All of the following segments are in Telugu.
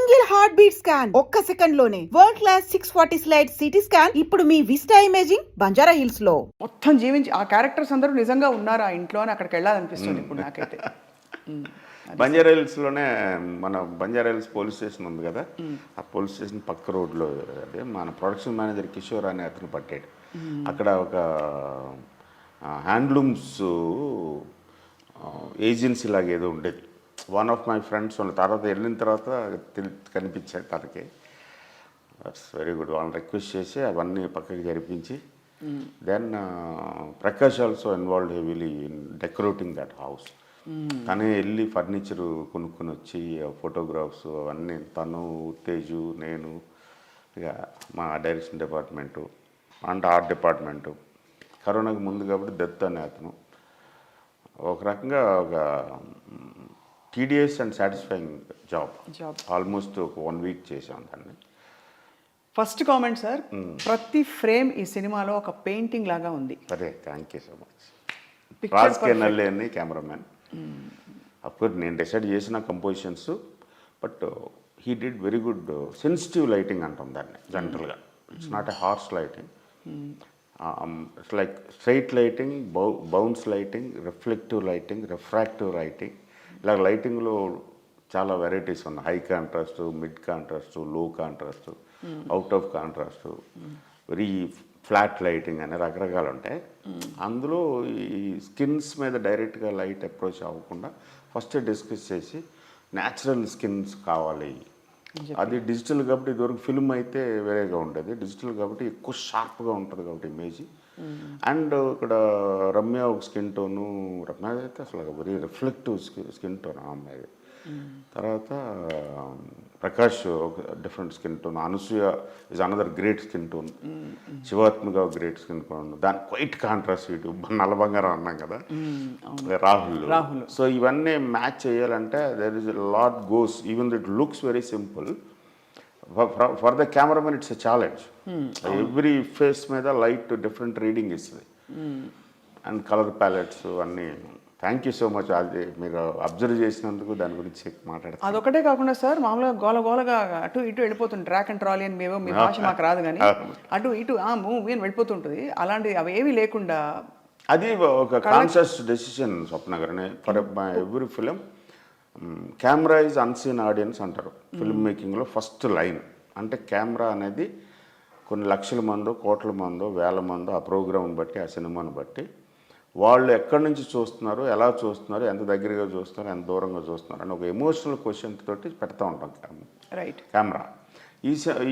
సింగిల్ హార్ట్ బీట్ స్కాన్ ఒక్క సెకండ్ లోనే world class 640 slide CT scan ఇప్పుడు మీ విస్టా ఇమేజింగ్ బంజారా హిల్స్ లో. మొత్తం జీవించి ఆ క్యారెక్టర్స్ అందరూ నిజంగా ఉన్నారు ఆ ఇంట్లో అని అక్కడికి వెళ్ళాలనిపిస్తుంది ఇప్పుడు నాకైతే. బంజారా హిల్స్లోనే మన బంజారా హిల్స్ పోలీస్ స్టేషన్ ఉంది కదా, ఆ పోలీస్ స్టేషన్ పక్క రోడ్లో అదే మన ప్రొడక్షన్ మేనేజర్ కిషోర్ అనే అతను పట్టాడు. అక్కడ ఒక హ్యాండ్లూమ్స్ ఏజెన్సీ లాగా ఏదో ఉండేది. వన్ ఆఫ్ మై ఫ్రెండ్స్ ఉన్న తర్వాత వెళ్ళిన తర్వాత కనిపించాడు తనకి. That's very good. వాళ్ళని రిక్వెస్ట్ చేసి అవన్నీ పక్కకి జరిపించి then Prakash also involved heavily in decorating that house. తనే వెళ్ళి ఫర్నిచరు కొనుక్కొని వచ్చి ఫోటోగ్రాఫ్స్ అవన్నీ తను, తేజు, నేను, ఇక మా డైరెక్షన్ డిపార్ట్మెంటు అంటే ఆర్ట్ డిపార్ట్మెంటు. కరోనాకి ముందు కాబట్టి దత్ అనే అతను ఒక రకంగా ఒక tedious and satisfying job. Almost ఒక 1 వీక్ చేసాం దాన్ని. ఫస్ట్ కామెంట్ సార్, ప్రతి ఫ్రేమ్ ఈ సినిమాలో ఒక పెయింటింగ్ లాగా ఉంది. అదే, thank you so much. Raj K Nalli అని కెమెరామ్యాన్. అఫ్కోర్స్ నేను డిసైడ్ చేసిన compositions, but he did very good. Sensitive lighting అంటాం దాన్ని జనరల్గా. It's not a harsh lighting. It's like straight lighting, bounce lighting, reflective lighting, refractive lighting. ఇలా లైటింగ్లో చాలా వెరైటీస్ ఉన్నాయి. హై కాంట్రాస్ట్, మిడ్ కాంట్రాస్ట్, లో contrast, out of contrast, very flat lighting అనే రకరకాలు ఉంటాయి. అందులో ఈ స్కిన్స్ మీద డైరెక్ట్గా లైట్ అప్రోచ్ అవ్వకుండా ఫస్ట్ డిస్కస్ చేసి న్యాచురల్ స్కిన్స్ కావాలి. అది డిజిటల్ కాబట్టి ఇదివరకు ఫిల్మ్ అయితే వేరేగా ఉండేది. డిజిటల్ కాబట్టి ఎక్కువ షార్ప్గా ఉంటుంది కాబట్టి ఇమేజ్. అండ్ ఇక్కడ రమ్య ఒక స్కిన్ టోను, రమ్య అయితే అసలు వెరీ రిఫ్లెక్టివ్ స్కిన్ టోన్ ఆ అమ్మాయి. తర్వాత ప్రకాష్ ఒక different skin tone, Anasuya is another great skin tone, Shivathmika great skin tone. దాని క్వైట్ కాంట్రాస్ట్ ఇటు నల్లబంగారం అన్నాం కదా, రాహుల్. సో ఇవన్నీ మ్యాచ్ చేయాలంటే there is lot goes. Even it looks very simple, for the cameraman it's a challenge. Every face మీద లైట్ డిఫరెంట్ రీడింగ్ ఇస్తుంది. అండ్ కలర్ ప్యాలెట్స్ అన్నీ. Thank you so much. అది మీరు అబ్జర్వ్ చేసినందుకు దాని గురించి మాట్లాడతాను. అదొకటే కాకుండా సార్, మామూలుగా గోలగోలగా అటు ఇటు వెళ్ళిపోతుంది. ట్రాక్ అండ్ ట్రాలీ అని మీ భాష మాకు రాదు, కానీ అటు ఇటు మూవీ అని వెళ్ళిపోతుంటుంది. అలాంటి అవి ఏమీ లేకుండా అది ఒక కాన్షియస్ డెసిషన్ స్వప్న గారు. For my every film camera is unseen audience అంటారు ఫిల్మ్ మేకింగ్లో. ఫస్ట్ లైన్ అంటే కెమెరా అనేది కొన్ని లక్షల మందో, కోట్ల మందో, వేల మందో ఆ ప్రోగ్రామ్ని బట్టి, ఆ సినిమాని బట్టి వాళ్ళు ఎక్కడి నుంచి చూస్తున్నారు, ఎలా చూస్తున్నారు, ఎంత దగ్గరగా చూస్తున్నారు, ఎంత దూరంగా చూస్తున్నారు అని ఒక ఎమోషనల్ క్వశ్చన్ తోటి పెడతా ఉంటాం రైట్ కెమెరా.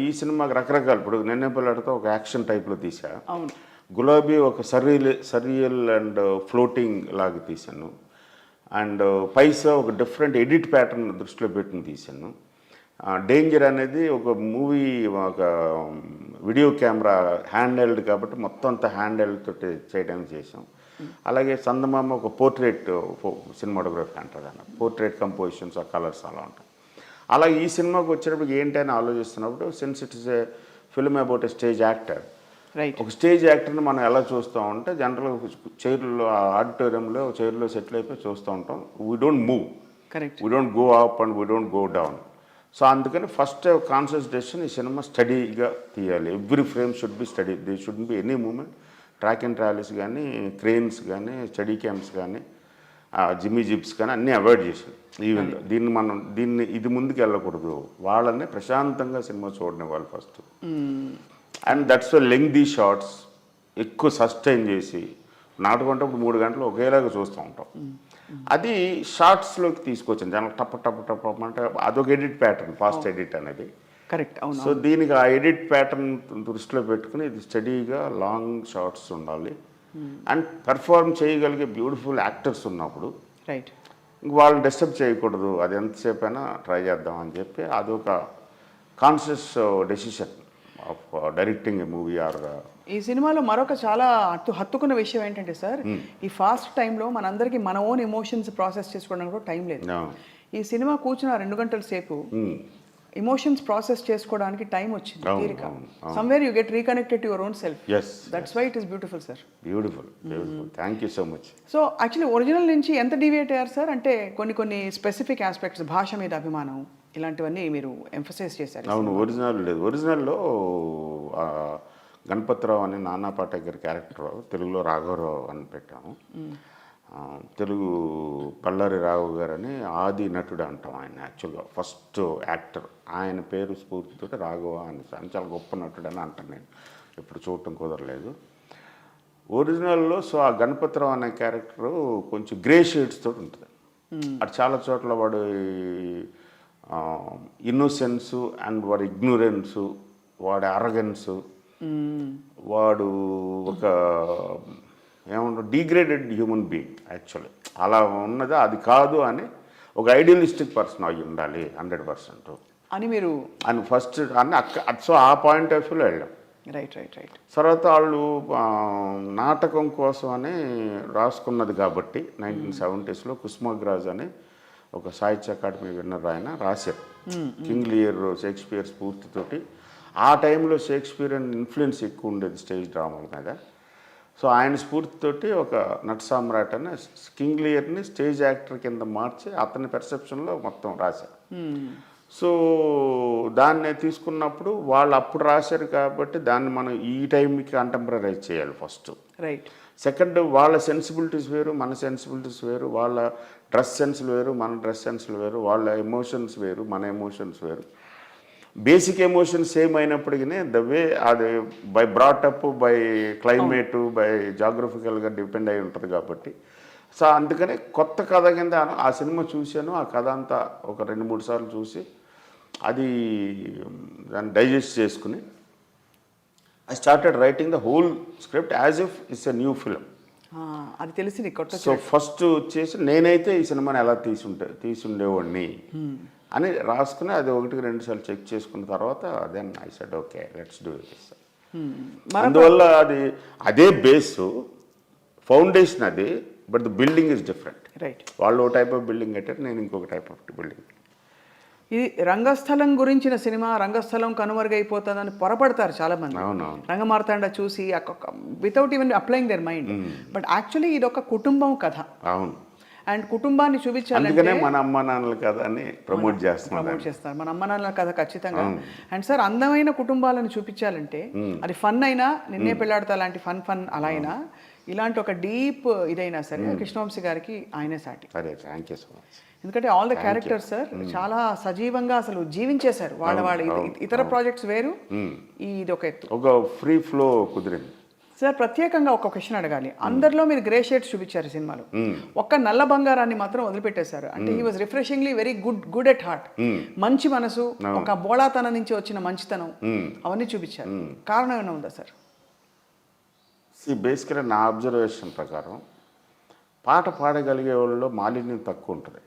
ఈ సినిమాకి రకరకాలు, ఇప్పుడు నిన్నే పిల్లడితో ఒక యాక్షన్ టైప్లో తీసా. గులాబీ ఒక సరియల్ అండ్ ఫ్లోటింగ్ లాగా తీశాను. అండ్ పైసా ఒక డిఫరెంట్ ఎడిట్ ప్యాటర్న్ దృష్టిలో పెట్టుకుని తీశాను. డేంజర్ అనేది ఒక మూవీ, ఒక వీడియో కెమెరా హ్యాండ్ హెల్డ్ కాబట్టి మొత్తం అంతా హ్యాండ్ హెల్డ్ తోటి చేయడానికి చేసాం. అలాగే సందమామ ఒక పోర్ట్రేట్ సినిమాటోగ్రఫీ అంటారు అన్న, పోర్ట్రేట్ కంపోజిషన్స్, ఆ కలర్స్ అలా ఉంటాయి. అలాగే ఈ సినిమాకి వచ్చేటప్పుడు ఏంటి అని ఆలోచిస్తున్నప్పుడు, since it is a film about a stage actor, ఒక స్టేజ్ యాక్టర్ని మనం ఎలా చూస్తూ ఉంటే జనరల్గా చైర్లో, ఆడిటోరియంలో చైర్లో సెటిల్ అయిపోయి చూస్తూ ఉంటాం. We don't move, we don't go up and we don't go down. So అందుకని ఫస్ట్ కాన్షియస్ డెసిషన్, ఈ సినిమా స్టడీగా తీయాలి. Every frame should be steady, they should be any movement. Track and trolleys కానీ, క్రెయిన్స్ కానీ, స్టడీ క్యాంప్స్ కానీ, జిమ్మీ జిప్స్ కానీ అన్నీ అవాయిడ్ చేసాం. ఈవెన్ దీన్ని ఇది ముందుకు వెళ్ళకూడదు, వాళ్ళని ప్రశాంతంగా సినిమా చూడనివ్వాలి first. And that's lengthy shots ఎక్కువ సస్టైన్ చేసి, నాటుకుంటే ఇప్పుడు 3 గంటలు ఒకేలాగా చూస్తూ ఉంటాం. అది షార్ట్స్లోకి తీసుకొచ్చాను. జనం టప్ టప్ టప్ అంటే అదొక ఎడిట్ ప్యాటర్న్, ఫాస్ట్ ఎడిట్ అనేది. కరెక్ట్. సో దీనికి ఆ ఎడిట్ ప్యాటర్న్ దృష్టిలో పెట్టుకుని ఇది స్టడీగా లాంగ్ షార్ట్స్ ఉండాలి. అండ్ పెర్ఫార్మ్ చేయగలిగే బ్యూటిఫుల్ యాక్టర్స్ ఉన్నప్పుడు రైట్ వాళ్ళని డిస్టర్బ్ చేయకూడదు. అది ఎంతసేపు అయినా ట్రై చేద్దాం అని చెప్పి అదొక conscious decision of directing a movie. Or ఈ సినిమాలో మరొక చాలా హత్తుకున్న విషయం ఏంటంటే సార్, ఈ ఫాస్ట్ టైంలో మనందరికీ మన ఓన్ ఎమోషన్స్ ప్రాసెస్ చేసుకోవడానికి కూడా టైం లేదు. ఈ సినిమా కూర్చున్న 2 గంటల సేపు ఎమోషన్స్ ప్రాసెస్ చేసుకోవడానికి టైం వచ్చింది, తీరిక. Somewhere you get reconnected to your own self. That's why it is beautiful sir. Beautiful, thank you so much. So actually original నుంచి ఎంత డివియేట్ అయ్యారు సార్? అంటే కొన్ని స్పెసిఫిక్ ఆస్పెక్ట్స్, భాష మీద అభిమానం, ఇలాంటివన్నీ మీరు ఎంఫసైజ్ చేశారు. అవును, ఒరిజినల్ లేదు. ఒరిజినల్లో గణపతిరావు అని నానా పాటేకర్ క్యారెక్టర్ తెలుగులో రాఘవరావు అని పెట్టాము. తెలుగు పల్లారి రావు గారని ఆది నటుడు అంటాం ఆయన. యాక్చువల్గా ఫస్ట్ యాక్టర్ ఆయన పేరు స్ఫూర్తితో రాఘవ అని చాలా గొప్ప నటుడు అని అంటాను. నేను ఎప్పుడు చూడటం కుదరలేదు. ఒరిజినల్లో సో ఆ గణపతిరావు అనే క్యారెక్టరు కొంచెం గ్రే షేడ్స్ తోటి ఉంటుంది. అటు చాలా చోట్ల వాడు ఇన్నోసెన్సు అండ్ వాడి ఇగ్నోరెన్సు, వాడి అరగెన్సు, వాడు ఒక ఏమంటారు డిగ్రేడెడ్ హ్యూమన్ బీయింగ్ యాక్చువల్లీ. అలా ఉన్నది అది కాదు అని ఒక ఐడియలిస్టిక్ పర్సన్ అయి ఉండాలి 100% అని మీరు అని ఫస్ట్ అని సో ఆ పాయింట్ ఆఫ్ వ్యూలో వెళ్ళాం. రైట్. తర్వాత వాళ్ళు నాటకం కోసం అని రాసుకున్నది కాబట్టి 1970s కుసుమాగ్రాజ్ అని ఒక సాహిత్య అకాడమీ విన్నర్ ఆయన రాశారు. కింగ్ లియర్ షేక్స్పియర్ స్ఫూర్తితోటి. ఆ టైంలో షేక్స్పియర్ అని ఇన్ఫ్లుయెన్స్ ఎక్కువ ఉండేది స్టేజ్ డ్రామాల మీద. సో ఆయన స్ఫూర్తితోటి ఒక నట సామ్రాట్ అని కింగ్ లియర్ని స్టేజ్ యాక్టర్ కింద మార్చి అతని పెర్సెప్షన్లో మొత్తం రాశారు. సో దాన్ని తీసుకున్నప్పుడు వాళ్ళు అప్పుడు రాశారు కాబట్టి దాన్ని మనం ఈ టైంకి కంటెంపరైజ్ చేయాలి ఫస్ట్. రైట్. సెకండ్, వాళ్ళ సెన్సిబిలిటీస్ వేరు, మన సెన్సిబిలిటీస్ వేరు, వాళ్ళ డ్రెస్ సెన్స్లు వేరు, మన డ్రెస్ సెన్స్లు వేరు, వాళ్ళ ఎమోషన్స్ వేరు, మన ఎమోషన్స్ వేరు. బేసిక్ ఎమోషన్స్ సేమ్ అయినప్పటికీ ద వే అది by brought up, by climate, by జాగ్రఫికల్గా డిపెండ్ అయి ఉంటుంది కాబట్టి. సో అందుకని కొత్త కథ కింద ఆ సినిమా చూశాను. ఆ కథ అంతా ఒక 2-3 సార్లు చూసి అది దాన్ని డైజెస్ట్ చేసుకుని I started writing the whole script as if it's a new film. అది తెలిసింది కొత్త. సో ఫస్ట్ వచ్చేసి నేనైతే ఈ సినిమాని ఎలా తీసుండేవాడిని అని రాసుకుని అది 1-2 సార్లు చెక్ చేసుకున్న తర్వాత then I said okay let's do this. అందువల్ల అది అదే బేసు ఫౌండేషన్ అది, but the building is different. Right. వాళ్ళు ఒక టైప్ ఆఫ్ బిల్డింగ్ కట్టారు, నేను ఇంకొక టైప్ ఆఫ్ బిల్డింగ్. ఇది రంగస్థలం గురించిన సినిమా, రంగస్థలం కనుమరుగైపోతుందని పొరపడతారు చాలామంది. అవునవును. రంగమార్తాండ చూసి without even applying their mind. But actually ఇది ఒక కుటుంబం కథ. అవును. అండ్ కుటుంబాన్ని చూపించాలంటే అందుకనే మన అమ్మ నాన్నల కథ అని ప్రమోట్ చేస్తారు. మన అమ్మ నాన్నల కథ ఖచ్చితంగా. అండ్ సార్ అందమైన కుటుంబాలను చూపించాలంటే అది ఫన్ అయినా, నిన్నే పెళ్ళాడతా లాంటి ఫన్ అలా అయినా, ఇలాంటి ఒక డీప్ ఇదైనా సరే కృష్ణవంశీ గారికి ఆయనే సాటి. Thank you so much. ఎందుకంటే ఆల్ ద క్యారెక్టర్స్ సార్ చాలా సజీవంగా అసలు జీవించేశారు. వాళ్ళ ఇతర ప్రాజెక్ట్స్ వేరు, ఇది ఒక ఎత్తు. ఒక ఫ్రీ ఫ్లో కుదిరింది. సార్ ప్రత్యేకంగా ఒక క్వశ్చన్ అడగాలి. అందరిలో మీరు గ్రే షేడ్స్ చూపించారు సినిమాలో, ఒక్క నల్ల బంగారాన్ని మాత్రం వదిలిపెట్టేశారు. అంటే he was refreshingly very good at heart. మంచి మనసు, ఒక బోళాతనం నుంచి వచ్చిన మంచితనం, అవన్నీ చూపించారు. కారణం ఏమైనా ఉందా సార్? బేసికలీ నా అబ్జర్వేషన్ ప్రకారం పాట పాడగలిగే వాళ్ళలో మాలిన్యం తక్కువ ఉంటుంది.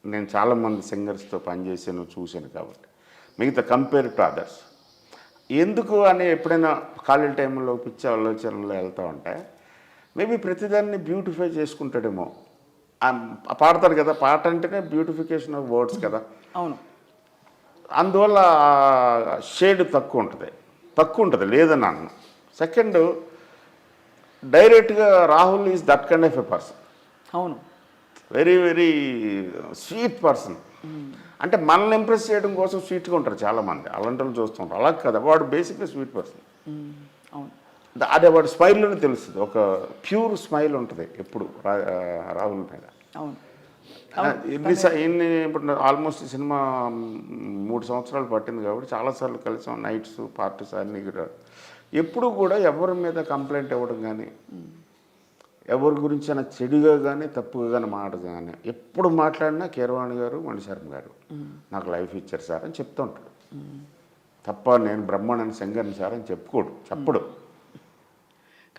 నేను చాలామంది సింగర్స్తో పనిచేసాను, చూశాను కాబట్టి. మిగతా కంపేర్ టు అదర్స్ ఎందుకు అని ఎప్పుడైనా ఖాళీ టైంలో పిచ్చి ఆలోచనలో వెళ్తూ ఉంటే మేబీ ప్రతిదాన్ని బ్యూటిఫై చేసుకుంటాడేమో. పాడతారు కదా, పాట అంటేనే బ్యూటిఫికేషన్ ఆఫ్ వర్డ్స్ కదా. అవును. అందువల్ల షేడ్ తక్కువ ఉంటుంది లేదని అన్న. సెకండ్, డైరెక్ట్గా Rahul is that kind of a person. అవును. Very very sweet person. అంటే మనల్ని ఇంప్రెస్ చేయడం కోసం స్వీట్గా ఉంటారు చాలామంది, అలాంటి వాళ్ళు చూస్తుంటారు. అలా కదా, వాడు బేసిక్లీ స్వీట్ పర్సన్. అవును. అదే వాడు స్మైల్లోనే తెలుస్తుంది, ఒక ప్యూర్ స్మైల్ ఉంటుంది ఎప్పుడు రాహుల్ మీద. అవును. ఇన్ని ఇప్పుడు ఆల్మోస్ట్ ఈ సినిమా 3 సంవత్సరాలు పట్టింది కాబట్టి చాలాసార్లు కలిసాం, నైట్స్ పార్టీస్ అన్నీ కూడా. ఎప్పుడు కూడా ఎవరి మీద కంప్లైంట్ ఇవ్వడం కానీ, ఎవరి గురించి అయినా చెడుగా కానీ తప్పుగా కానీ మాట కానీ ఎప్పుడు మాట్లాడినా కీరవాణి గారు, మణిశర్మ గారు నాకు లైఫ్ ఇచ్చారు సార్ అని చెప్తూ ఉంటాడు తప్ప నేను బ్రహ్మాండ సింగర్ని సార్ అని చెప్పడు.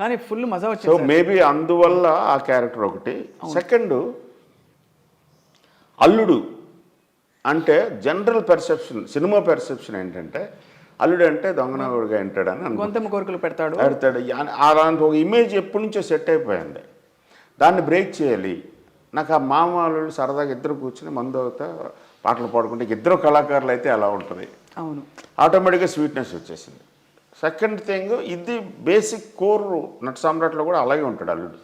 కానీ ఫుల్ మజా వచ్చింది. సో మేబీ అందువల్ల ఆ క్యారెక్టర్ ఒకటి. సెకండ్, అల్లుడు అంటే జనరల్ పెర్సెప్షన్, సినిమా పెర్సెప్షన్ ఏంటంటే అల్లుడు అంటే దొంగనవాడుగా ఉంటాడని గొంతమ్మ కోరికలు పెడతాడు. అలాంటి ఒక ఇమేజ్ ఎప్పటి నుంచో సెట్ అయిపోయింది. దాన్ని బ్రేక్ చేయాలి. నాకు ఆ మామ వాళ్ళు సరదాగా ఇద్దరు కూర్చుని మందు అవుతా పాటలు పాడుకుంటే ఇద్దరు కళాకారులు అయితే అలా ఉంటుంది. అవును. ఆటోమేటిక్గా స్వీట్నెస్ వచ్చేసింది. సెకండ్ థింగ్, ఇది బేసిక్ కోర్ నట సామ్రాట్లో కూడా అలాగే ఉంటాడు అల్లుడు.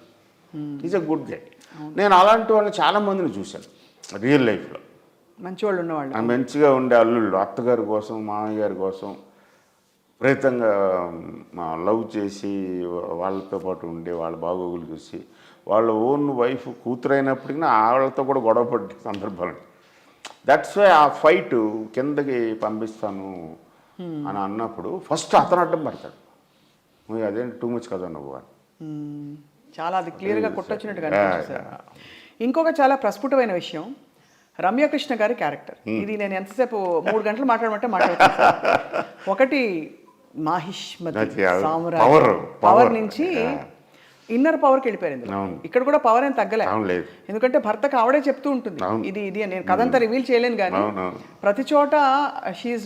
Is a good guy. నేను అలాంటి వాళ్ళని చాలామందిని చూశాను రియల్ లైఫ్లో. మంచి వాళ్ళు ఉన్నవాళ్ళు. ఆ మంచిగా ఉండే అల్లుళ్ళు అత్తగారి కోసం మామయ్య గారి కోసం విపరీతంగా లవ్ చేసి వాళ్ళతో పాటు ఉండి వాళ్ళ బాగోగులు చూసి వాళ్ళ ఓన్ వైఫ్ కూతురైనప్పటికీ వాళ్ళతో కూడా గొడవ పడే సందర్భాలు. దట్స్ వై ఆ ఫైట్ కిందకి పంపిస్తాను అని అన్నప్పుడు ఫస్ట్ అతను అడ్డం పడతాడు. నువ్వు అదేంటి టూ మచ్ కదా నువ్వు అని. చాలా అది క్లియర్గా కొట్టొచ్చినట్టుగా అనిపించింది సార్. ఇంకొక చాలా ప్రస్ఫుటమైన విషయం రమ్యకృష్ణ గారి క్యారెక్టర్. ఇది నేను ఎంతసేపు 3 గంటలు మాట్లాడమంటే మాట్లాడతాను సార్. ఒకటి మాహిష్మతి సామ్రాజ్యం పవర్ నుంచి ఇన్నర్ పవర్కి వెళ్ళిపోయారు ఇందులో. ఇక్కడ కూడా పవర్ ఏం తగ్గలే, ఎందుకంటే భర్తకు ఆవిడే చెప్తూ ఉంటుంది ఇది ఇది నేను కథంతా రివీల్ చేయలేను కానీ ప్రతి చోట షీఈ్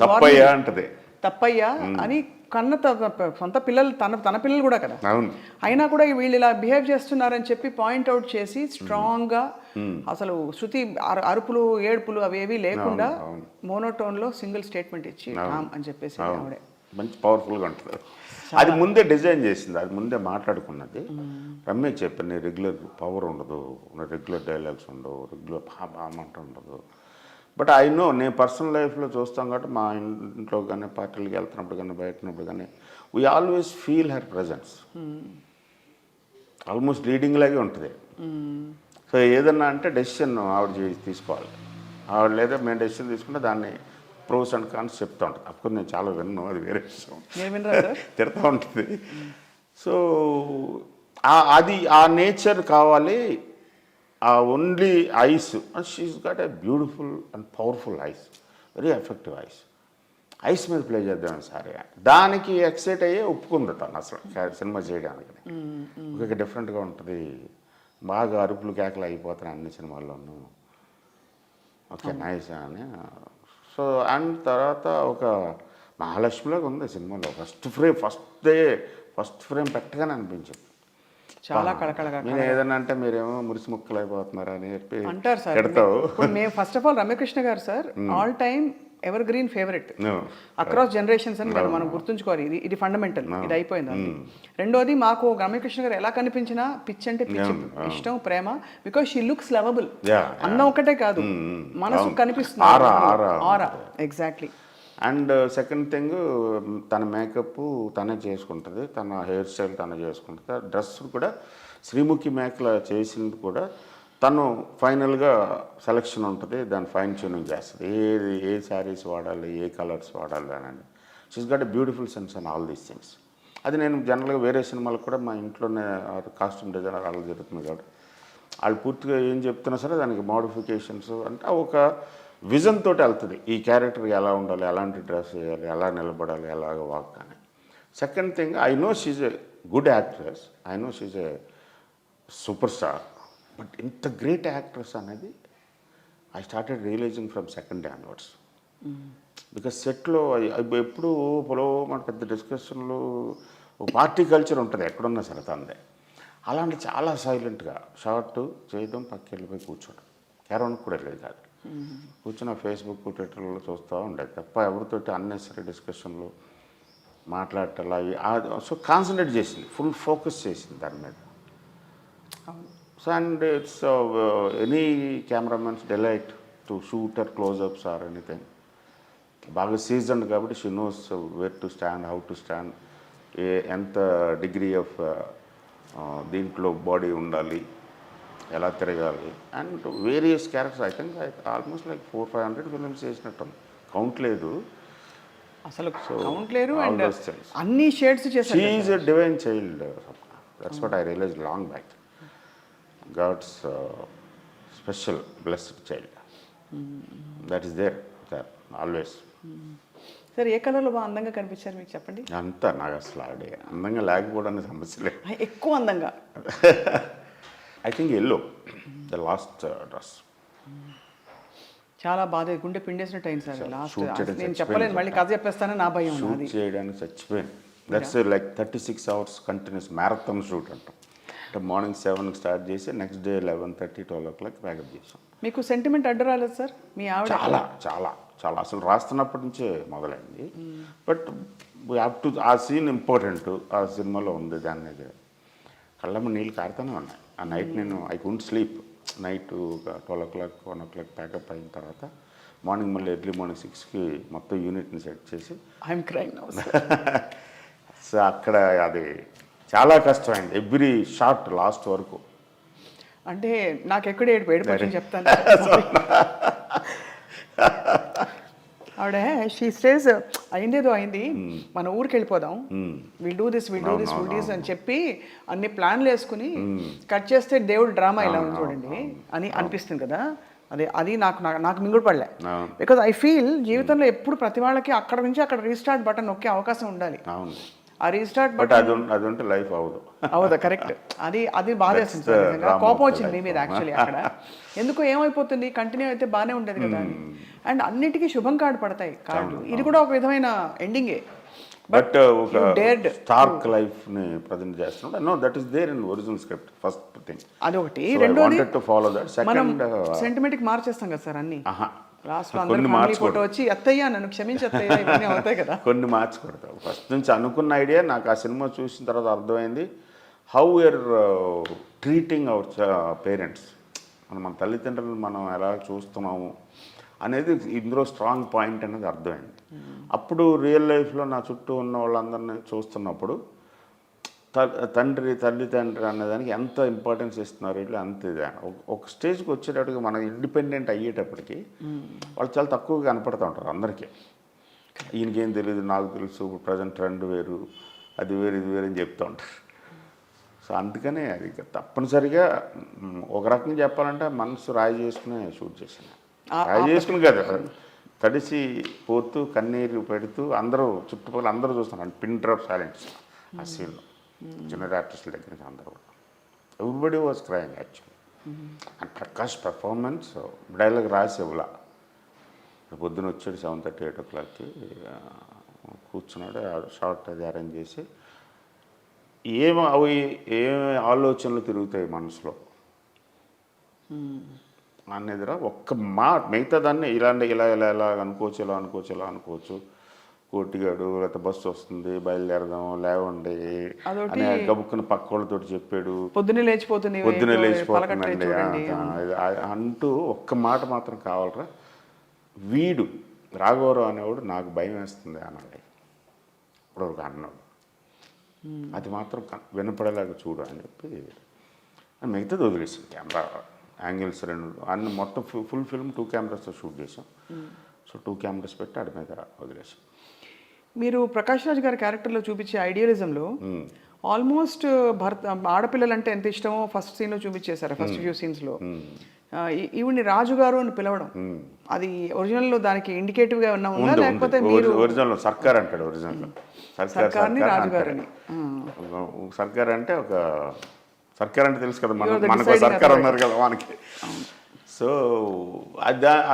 తప్పయ్యా అని కన్న సొంత పిల్లలు తన పిల్లలు కూడా కదా, అయినా కూడా వీళ్ళు ఇలా బిహేవ్ చేస్తున్నారని చెప్పి పాయింట్అవుట్ చేసి స్ట్రాంగ్గా అసలు శృతి అరుపులు ఏడుపులు అవేవి లేకుండా మోనోటోన్లో సింగిల్ స్టేట్మెంట్ ఇచ్చి రామ్ అని చెప్పేసి ఆవిడే మంచి పవర్ఫుల్గా ఉంటుంది. అది ముందే డిజైన్ చేసింది, అది ముందే మాట్లాడుకున్నది. రమ్య చెప్పాను రెగ్యులర్ పవర్ ఉండదు, రెగ్యులర్ డైలాగ్స్ ఉండవు, రెగ్యులర్ బామంట ఉండదు. బట్ ఐ నో నేను పర్సనల్ లైఫ్లో చూస్తాం కాబట్టి మా ఇంట్లో కానీ పార్టీలకు వెళ్తున్నప్పుడు కానీ బయటనప్పుడు కానీ we always feel her presence. Almost leading లాగే ఉంటుంది. సో ఏదన్నా అంటే డెసిషన్ ఆవిడ తీసుకోవాలి. ఆవిడ లేదా మేము డెసిషన్ తీసుకుంటే దాన్ని ప్రోస్ అండ్ కాన్స్ చెప్తూ ఉంటుంది. అప్పుడు నేను చాలా విన్నాను, అది వేరే విషయం, తిడతా ఉంటుంది. సో అది ఆ నేచర్ కావాలి. ఆ only eyes, she's got a beautiful and powerful eyes, very effective eyes. Eyes మీద ప్లే చేద్దామని సరే దానికి ఎక్సైట్ అయ్యే ఒప్పుకుంది తను అసలు సినిమా చేయడానికి. ఒక డిఫరెంట్గా ఉంటుంది, బాగా అరుపులు కేకలు అయిపోతాయి అన్ని సినిమాల్లోనూ. ఓకే నైస్ అని. సో అండ్ తర్వాత ఒక మహాలక్ష్మిలాగా ఉంది సినిమాలో. ఫస్ట్ ఫ్రేమ్ పెట్టగానే అనిపించింది చాలా కళకళగా. నేను ఏదన్నా అంటే మీరేమో మురిసి ముక్కలు అయిపోతున్నారా అని చెప్పి అంటారు సార్. ఇప్పుడు మేము ఫస్ట్ ఆఫ్ ఆల్ రమ్యకృష్ణ గారు sir all time ever green favourite across generations అని మనం గుర్తుంచుకోవాలి. ఇది ఫండమెంటల్, ఇది అయిపోయింది అది. రెండోది మాకు రమ్యకృష్ణ గారు ఎలా కనిపించినా పిచ్చి అంటే పిచ్చి ఇష్టం, ప్రేమ. Because she looks lovable. అన్న ఒకటే కాదు, మనసు కనిపిస్తుంది ఆరా. ఎగ్జాక్ట్లీ. అండ్ సెకండ్ థింగ్ తన మేకప్ తనే చేసుకుంటుంది, తన హెయిర్ స్టైల్ తనే చేసుకుంటుంది. డ్రెస్ కూడా శ్రీముఖి మేకల చేసింది కూడా తను ఫైనల్గా సెలెక్షన్ ఉంటుంది, దాన్ని ఫైన్ ట్యూనింగ్ చేస్తుంది. ఏ శారీస్ వాడాలి, ఏ కలర్స్ వాడాలి అని. She's got a beautiful sense and all these things. అది నేను జనరల్గా వేరే సినిమాలకు కూడా మా ఇంట్లోనే కాస్ట్యూమ్ డిజైనర్ అలా జరుగుతుంది కాబట్టి వాళ్ళు పూర్తిగా ఏం చెప్తున్నా సరే దానికి మోడిఫికేషన్స్ అంటే ఒక విజన్ తోటి వెళ్తుంది. ఈ క్యారెక్టర్ ఎలా ఉండాలి, ఎలాంటి డ్రెస్ వేయాలి, ఎలా నిలబడాలి, ఎలాగ వాక్ అని. Second thing I know she's a good actress, I know she's a super star. But ఇంత గ్రేట్ యాక్ట్రెస్ అనేది I started realizing from second day onwards. Because సెట్లో ఎప్పుడు మన పెద్ద డిస్కషన్లు ఒక పార్టీ కల్చర్ ఉంటుంది ఎక్కడున్నా సరే తందే. అలాంటి చాలా సైలెంట్గా షార్ట్ చేయడం, పక్కకి వెళ్ళిపోయి కూర్చోడం, కేరవనికి కూడా వెళ్ళేది కాదు. కూర్చున్న ఫేస్బుక్ ట్విట్టర్లో చూస్తూ ఉండేది తప్ప ఎవరితోటి అన్నెసరీ డిస్కషన్లు మాట్లాడటం అవి. సో కాన్సన్ట్రేట్ చేసింది, ఫుల్ ఫోకస్ చేసింది దాని మీద. So and it's any cameramen's delight to shoot or closeups or anything. బాగా సీజన్డ్ కాబట్టి she knows where to stand, how to stand, ఎంత డిగ్రీ ఆఫ్ దీంట్లో బాడీ ఉండాలి, ఎలా తిరగాలి. And various characters I think almost like 400-500 films చేసినట్టు కౌంట్ లేదు అసలు, కౌంట్ లేదు. అండ్ అన్ని షేడ్స్ చేశారు. She is a divine child. That's what I realise long back. God's special blessed child that is there always. Sir ఏ కలర్లో బాగా అందంగా కనిపించారు మీకు చెప్పండి? అంతా నాకు అసలు ఆడే అందంగా లేకపోవడానికి సమస్య లేదు, ఎక్కువ అందంగా. I think yellow the last dress చాలా బాధ, గుండె పిండేసినట్టు అయింది సార్ లాస్ట్. నేను చెప్పలేను, మళ్ళీ కథ చెప్పేస్తానని నా భయం. షూట్ చేయడానికి చచ్చిపోయాను. That's like 36 hours continuous marathon shoot అంటాం. అంటే మార్నింగ్ 7కి స్టార్ట్ చేసి నెక్స్ట్ డే 11:30-12 o'clock ప్యాకప్ చేసాం. మీకు సెంటిమెంట్ అడ్డు రాలేదు సార్? మీ ఆవిడ చాలా చాలా చాలా అసలు రాస్తున్నప్పటి నుంచే మొదలైంది. బట్ వీ హ్యావ్ టు, ఆ సీన్ ఇంపార్టెంట్ ఆ సినిమాలో ఉంది. దాని మీద కళ్ళమ్మ నీళ్ళు కారుతూనే ఉన్నాయి. ఆ నైట్ నేను I can't sleep. Night 12 o'clock 1 o'clock pack up అయిన తర్వాత మార్నింగ్ మళ్ళీ ఎర్లీ మార్నింగ్ 6కి మొత్తం యూనిట్ని సెట్ చేసి ఐఎమ్ క్రైమ్ నౌ సో అక్కడ అది చాలా కష్టమైంది ఎవ్రీ షాట్ లాస్ట్ వరకు. అంటే నాకు ఎక్కడ ఏడుపు వచ్చింది చెప్తాను. ఆవిడ షీ స్టేస్ అయిందేదో అయింది, మన ఊరికి వెళ్ళిపోదాం, విల్ డూ దిస్ అని చెప్పి అన్ని ప్లాన్లు వేసుకుని కట్ చేస్తే దేవుడు డ్రామా ఇలా ఉంది చూడండి అని అనిపిస్తుంది కదా. అది నాకు మింగుడు పడలే. బికాజ్ ఐ ఫీల్ జీవితంలో ఎప్పుడు ప్రతి వాళ్ళకి అక్కడ నుంచి అక్కడ రీస్టార్ట్ బటన్ నొక్కే అవకాశం ఉండాలి. ఆ రీస్టార్ట్ బటన్ అది ఉంటే లైఫ్ అవుదా? కరెక్ట్. అది బాధేస్తుంది సార్, నిజంగా కోపం వచ్చింది మీ మీద యాక్చువల్లీ అక్కడ. ఎందుకు ఏమైపోతుంది, కంటిన్యూ అయితే బాగానే ఉండేది కదా అని. అండ్ అన్నిటికీ శుభం కార్డు పడతాయి కార్డులు. ఇది కూడా ఒక విధమైన ఎండింగే. బట్ ఒక స్టార్క్ లైఫ్ ని ప్రజెంట్ చేస్తున్నాడు. No, that is there in original script. First thing అదొకటి. రెండోది to follow that. Second sentiment కి మార్చేస్తాం కదా సార్ అన్ని. లాస్ట్ లో అందరూ ఫ్యామిలీ ఫోటో వచ్చి అత్తయ్య నన్ను క్షమించి అత్తయ్య ఇవన్నీ అవుతాయి కదా. కొన్ని మార్చకూడదు. ఫస్ట్ నుంచి అనుకున్న ఐడియా నాకు ఆ సినిమా చూసిన తర్వాత అర్థమైంది. How we're treating our parents, మన తల్లిదండ్రులను మనం ఎలా చూస్తున్నాము అనేది ఇందులో స్ట్రాంగ్ పాయింట్ అనేది అర్థమైంది. అప్పుడు రియల్ లైఫ్లో నా చుట్టూ ఉన్న వాళ్ళందరినీ చూస్తున్నప్పుడు తల్లిదండ్రి అనేదానికి ఎంత ఇంపార్టెన్స్ ఇస్తున్నారు వీళ్ళు, అంత ఇది. ఒక స్టేజ్కి వచ్చేటప్పటికి మనం ఇండిపెండెంట్ అయ్యేటప్పటికి వాళ్ళు చాలా తక్కువగా కనపడుతూ ఉంటారు అందరికీ. ఈయనకేం తెలియదు, నాకు తెలుసు, ప్రజెంట్ ట్రెండ్ వేరు, అది వేరు, ఇది వేరు అని చెప్తూ ఉంటారు. సో అందుకనే అది తప్పనిసరిగా ఒక రకంగా చెప్పాలంటే మనసు రాయి చేసుకునే షూట్ చేశాను. రాయి చేసుకుని కదా, తడిసి పోతూ కన్నీరు పెడుతూ అందరూ చుట్టుపక్కల అందరూ చూస్తున్నారు. పిన్ డ్రాప్ సైలెన్స్ ఆ సీన్లో జూనియర్ ఆర్టిస్టుల దగ్గర నుంచి అందరూ everybody was crying actually. And Prakash performance dialogue రాసి ఇవ్వలా. పొద్దున వచ్చాడు 7:30, 8 o'clockకి కూర్చున్నాడు. షార్ట్ అది అరేంజ్ చేసి ఏమి ఆలోచనలు తిరుగుతాయి మనసులో అనేదిరా ఒక్క మిగతా దాన్ని ఇలా అనుకోవచ్చు. కోటిగాడు లేకపోతే బస్సు వస్తుంది బయలుదేరదాం లేవండి అని గబుక్కున పక్క వాళ్ళతో చెప్పాడు. పొద్దున్నే లేచిపోతుంది అంటూ ఒక్క మాట మాత్రం కావాలరా, వీడు రాఘవరావు అనేవాడు నాకు భయం వేస్తుంది అన్నాడు. ఇప్పుడు అన్నాడు, అది మాత్రం వినపడేలాగా చూడు అని చెప్పి మిగతాది వదిలేసాం. కెమెరా యాంగిల్స్ 2 అన్ని మొత్తం ఫుల్ ఫిల్మ్ 2 cameras షూట్ చేసాం. సో 2 cameras పెట్టి ఆడి మీద వదిలేసాం. మీరు ప్రకాష్ రాజ్ గారి క్యారెక్టర్లో చూపించే ఐడియలిజంలో ఆల్మోస్ట్ ఆడపిల్లలంటే ఎంత ఇష్టమో ఫస్ట్ సీన్లో చూపించేశారు. ఫస్ట్ ఫ్యూ సీన్స్లో ఈవిడ్ని రాజుగారు అని పిలవడం, అది ఒరిజినల్లో దానికి ఇండికేటివ్గా ఉందా లేకపోతే మీరు ఒరిజినల్ సర్కార్ అంటాడు. ఒరిజినల్ సర్కార్ని రాజుగారని. సర్కార్ అంటే ఒక సర్కార్ అంటే తెలుసు కదా, మనకు సర్కార్ ఉన్నారు కదా మనకి. సో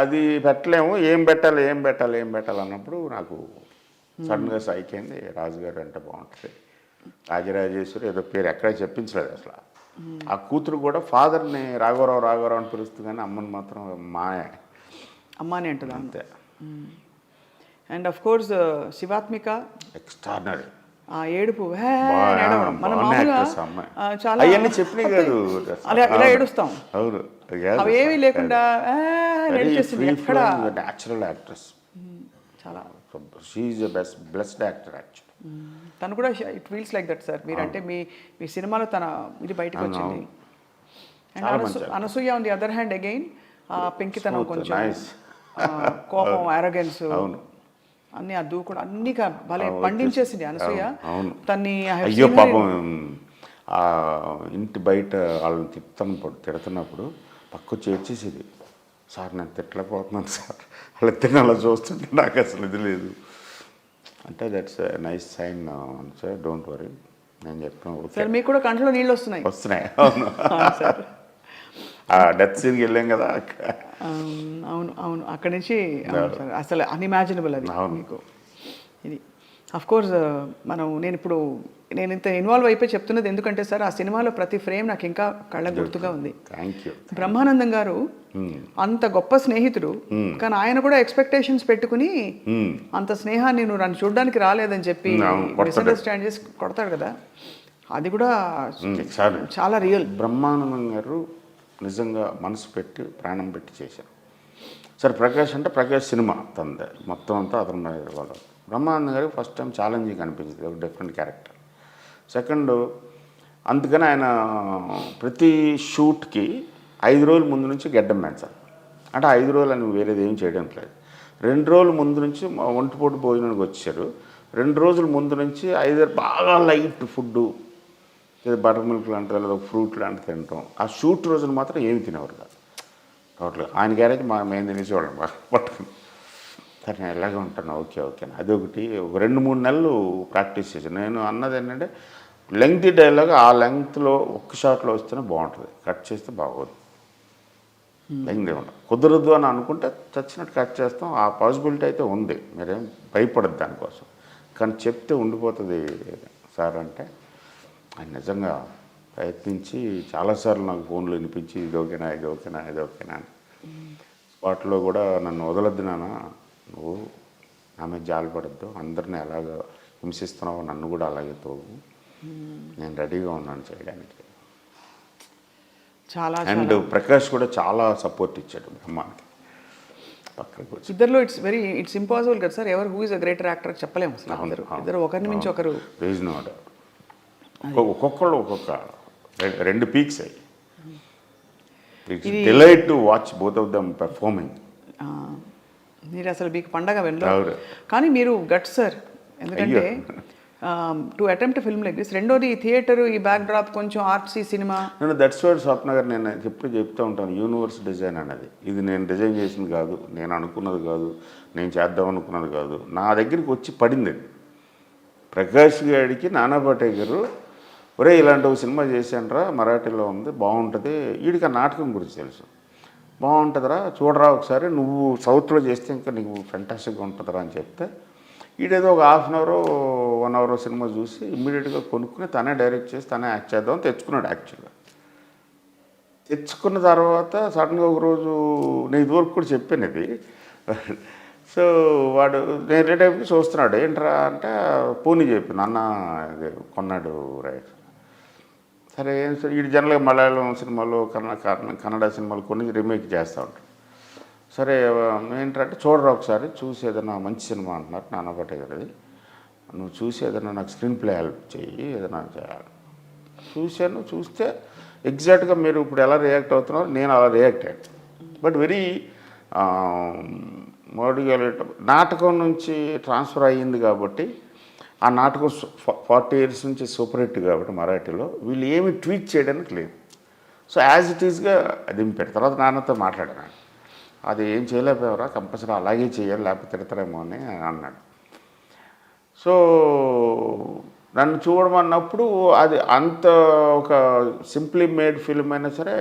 అది పెట్టలేము. ఏం పెట్టాలి అన్నప్పుడు నాకు సడన్గా స్ట్రైక్ అయింది, రాజుగారు అంటే బాగుంటుంది. రాజరాజేశ్వరి ఏదో పేరు ఎక్కడ చెప్పించలేదు అసలు. ఆ కూతురు కూడా ఫాదర్ని రాఘవరావు అని పిలుస్తుంది, కానీ అమ్మని మాత్రం అమ్మాని అంటుంది అంతే. And of course Shivathmika extraordinary. ఆ ఏడుపు చాలా అవన్నీ చెప్పినాయి కాదు, ఇలా ఏడుస్తాం. అవును, అవేమీ లేకుండా న్యాచురల్ యాక్ట్రెస్. చాలా she is the best actor actually. తను కూడా it feels like that sir. మీరంటే మీ సినిమాలో తన ఇది బయటకు వచ్చింది. And Anasuya on the other hand again పెంకితనం, కొంచెం కోపం, అరోగెన్స్ అన్ని ఆ దూకుడు అన్ని భలే పండించేసింది అనసూయ. తన్ని అయ్యో పాపం ఇంటి బయట వాళ్ళని తిడుతున్నప్పుడు పక్క చేర్చేసేది. సార్ నేను తిట్టలేకపోతున్నాను సార్, అలా తినాలా చూస్తుంటే నాకు అసలు ఇది లేదు అంటే that's nice sign sir, don't worry. నేను చెప్పాను సార్, మీకు కూడా కంట్లో నీళ్ళు వస్తున్నాయి. అవును ఆ డెత్ సీన్కి వెళ్ళాం కదా. అవును అక్కడి నుంచి అసలు అన్ఇమాజినబుల్ అది మీకు. ఇది అఫ్ కోర్స్ నేను ఇంత ఇన్వాల్వ్ అయిపోయి చెప్తున్నది ఎందుకంటే సార్, ఆ సినిమాలో ప్రతి ఫ్రేమ్ నాకు ఇంకా కళ్ళ గుర్తుగా ఉంది. బ్రహ్మానందం గారు అంత గొప్ప స్నేహితుడు, కానీ ఆయన కూడా ఎక్స్పెక్టేషన్స్ పెట్టుకుని అంత స్నేహాన్ని నువ్వు నన్ను చూడడానికి రాలేదని చెప్పి మిస్అండర్స్టాండ్ చేసి కొడతాడు కదా, అది కూడా చాలా రియల్. బ్రహ్మానందం గారు నిజంగా మనసు పెట్టి ప్రాణం పెట్టి చేశారు. సరే ప్రకాష్ అంటే ప్రకాష్ సినిమా తందే మొత్తం అంతా అతను మీద వాళ్ళు. బ్రహ్మానందం గారికి ఫస్ట్ టైం ఛాలెంజింగ్ అనిపించింది, ఒక డిఫరెంట్ క్యారెక్టర్. సెకండ్, అందుకని ఆయన ప్రతి షూట్కి 5 రోజుల ముందు నుంచి గెడ్డం పెంచాలి. అంటే 5 రోజులు అని వేరేది ఏం చేయడం లేదు. 2 రోజుల ముందు నుంచి ఒంటిపూట భోజనానికి వచ్చారు. 2 రోజుల ముందు నుంచి 5 బాగా లైట్ ఫుడ్డు, లేదా బటర్ మిల్క్ లాంటిది లేదా ఫ్రూట్ లాంటిది తినటం. ఆ షూట్ రోజున మాత్రం ఏమి తినేవారు కాదు టోటల్గా. ఆయన గ్యారేజ్ మేము తినేసేవాళ్ళం బాగా పట్టుకుని. సరే నేను ఇలాగే ఉంటాను, ఓకే ఓకేనా. అదొకటి ఒక 2-3 నెలలు ప్రాక్టీస్ చేశాను. నేను అన్నది ఏంటంటే లెంగ్త్ డైలాగ్ ఆ లెంగ్త్లో ఒక్క షాట్లో వస్తేనే బాగుంటుంది, కట్ చేస్తే బాగోదు. లెంగ్త్ ఏమన్నా కుదరదు అని అనుకుంటే చచ్చినట్టు కట్ చేస్తాం. ఆ పాసిబిలిటీ అయితే ఉంది, మీరేం భయపడద్దు దానికోసం. కానీ చెప్తే ఉండిపోతుంది సార్ అంటే ఆయన నిజంగా ప్రయత్నించి చాలాసార్లు నాకు ఫోన్లు వినిపించి ఇది ఓకేనా ఇది ఓకేనా ఇది ఓకేనా అని. స్పాట్లో కూడా నన్ను వదలొద్దు నాన్న, నువ్వు నా మీద జాలిపడద్దు, అందరిని ఎలాగ హింసిస్తున్నావో నన్ను కూడా అలాగే తోగు, నేను రెడీగా ఉన్నాను చేయడానికి. చాలా అండ్ ప్రకాష్ కూడా చాలా సపోర్ట్ ఇచ్చాడు బ్రహ్మానికి పక్కకు వచ్చి. ఇద్దరిలో ఇట్స్ ఇంపాసిబుల్ కదా సార్, ఎవరు who is a greater actor చెప్పలేము అసలు. ఇద్దరు ఒకరిని మించి ఒకరు. ఒక్కొక్కళ్ళు ఒక్కొక్క 2 పీక్స్ అయ్యి. It's delight to watch both of them performing. మీరు అసలు మీకు పండగ వెళ్ళరు. కానీ మీరు గట్ సార్, ఎందుకంటే to attempt film like this. రెండోది థియేటర్, ఈ బ్యాక్ డ్రాప్ కొంచెం ఆర్ట్సీ సినిమా. నేను దట్స్ వాట్ స్వప్న గారు నేను ఎప్పుడు చెప్తూ ఉంటాను, యూనివర్స్ డిజైన్ అనేది. ఇది నేను డిజైన్ చేసింది కాదు, నేను అనుకున్నది కాదు, నేను చేద్దాం అనుకున్నది కాదు, నా దగ్గరికి వచ్చి పడింది. ప్రకాష్ గారికి నానా పాటేకర్ ఒరే ఇలాంటి ఒక సినిమా చేశానరా, మరాఠీలో ఉంది, బాగుంటుంది, వీడికి ఆ నాటకం గురించి తెలుసు, బాగుంటుందిరా చూడరా ఒకసారి, నువ్వు సౌత్లో చేస్తే ఇంకా నీకు ఫెంటాస్టిక్గా ఉంటుందిరా అని చెప్తే వీడేదో ఒక 1/2 అవర్ 1 అవర్ సినిమా చూసి ఇమ్మీడియట్గా కొనుక్కుని తనే డైరెక్ట్ చేసి తనే యాక్ట్ చేద్దామని తెచ్చుకున్నాడు. యాక్చువల్గా తెచ్చుకున్న తర్వాత సడన్గా ఒకరోజు నేను ఇదివరకు కూడా చెప్పాను ఇది. సో వాడు నేను రేటైపుకి చూస్తున్నాడు, ఏంట్రా అంటే పూని చెప్పాను, అన్న ఇది కొన్నాడు రైట్. సరే ఏం సార్, వీడు జనరల్గా మలయాళం సినిమాలు కన్నడ సినిమాలు కొన్ని రీమేక్ చేస్తూ ఉంటాడు. సరే ఏంటంటే చూడరా ఒకసారి, చూసి ఏదైనా మంచి సినిమా అంటున్నారు నానా పాటేకర్ది, నువ్వు చూసి ఏదైనా నాకు స్క్రీన్ ప్లే హెల్ప్ చెయ్యి, ఏదైనా చేయాలి. చూశాను, చూస్తే ఎగ్జాక్ట్గా మీరు ఇప్పుడు ఎలా రియాక్ట్ అవుతున్నారో నేను అలా రియాక్ట్ అయ్యాను. బట్ వెరీ మోడీగా నాటకం నుంచి ట్రాన్స్ఫర్ అయ్యింది కాబట్టి ఆ నాటకం 40 years నుంచి సూపర్ హిట్ కాబట్టి మరాఠీలో వీళ్ళు ఏమి ట్వీట్ చేయడానికి లేదు. సో యాజ్ ఇట్ ఈస్గా దింపాడు. తర్వాత నాన్నతో మాట్లాడాను, అది ఏం చేయలేకపోయారా, కంపల్సరీ అలాగే చేయాలి లేకపోతే తిడతారేమో అని అన్నాడు. సో నన్ను చూడమన్నప్పుడు అది అంత ఒక సింప్లీ మేడ్ ఫిల్మ్ అయినా సరే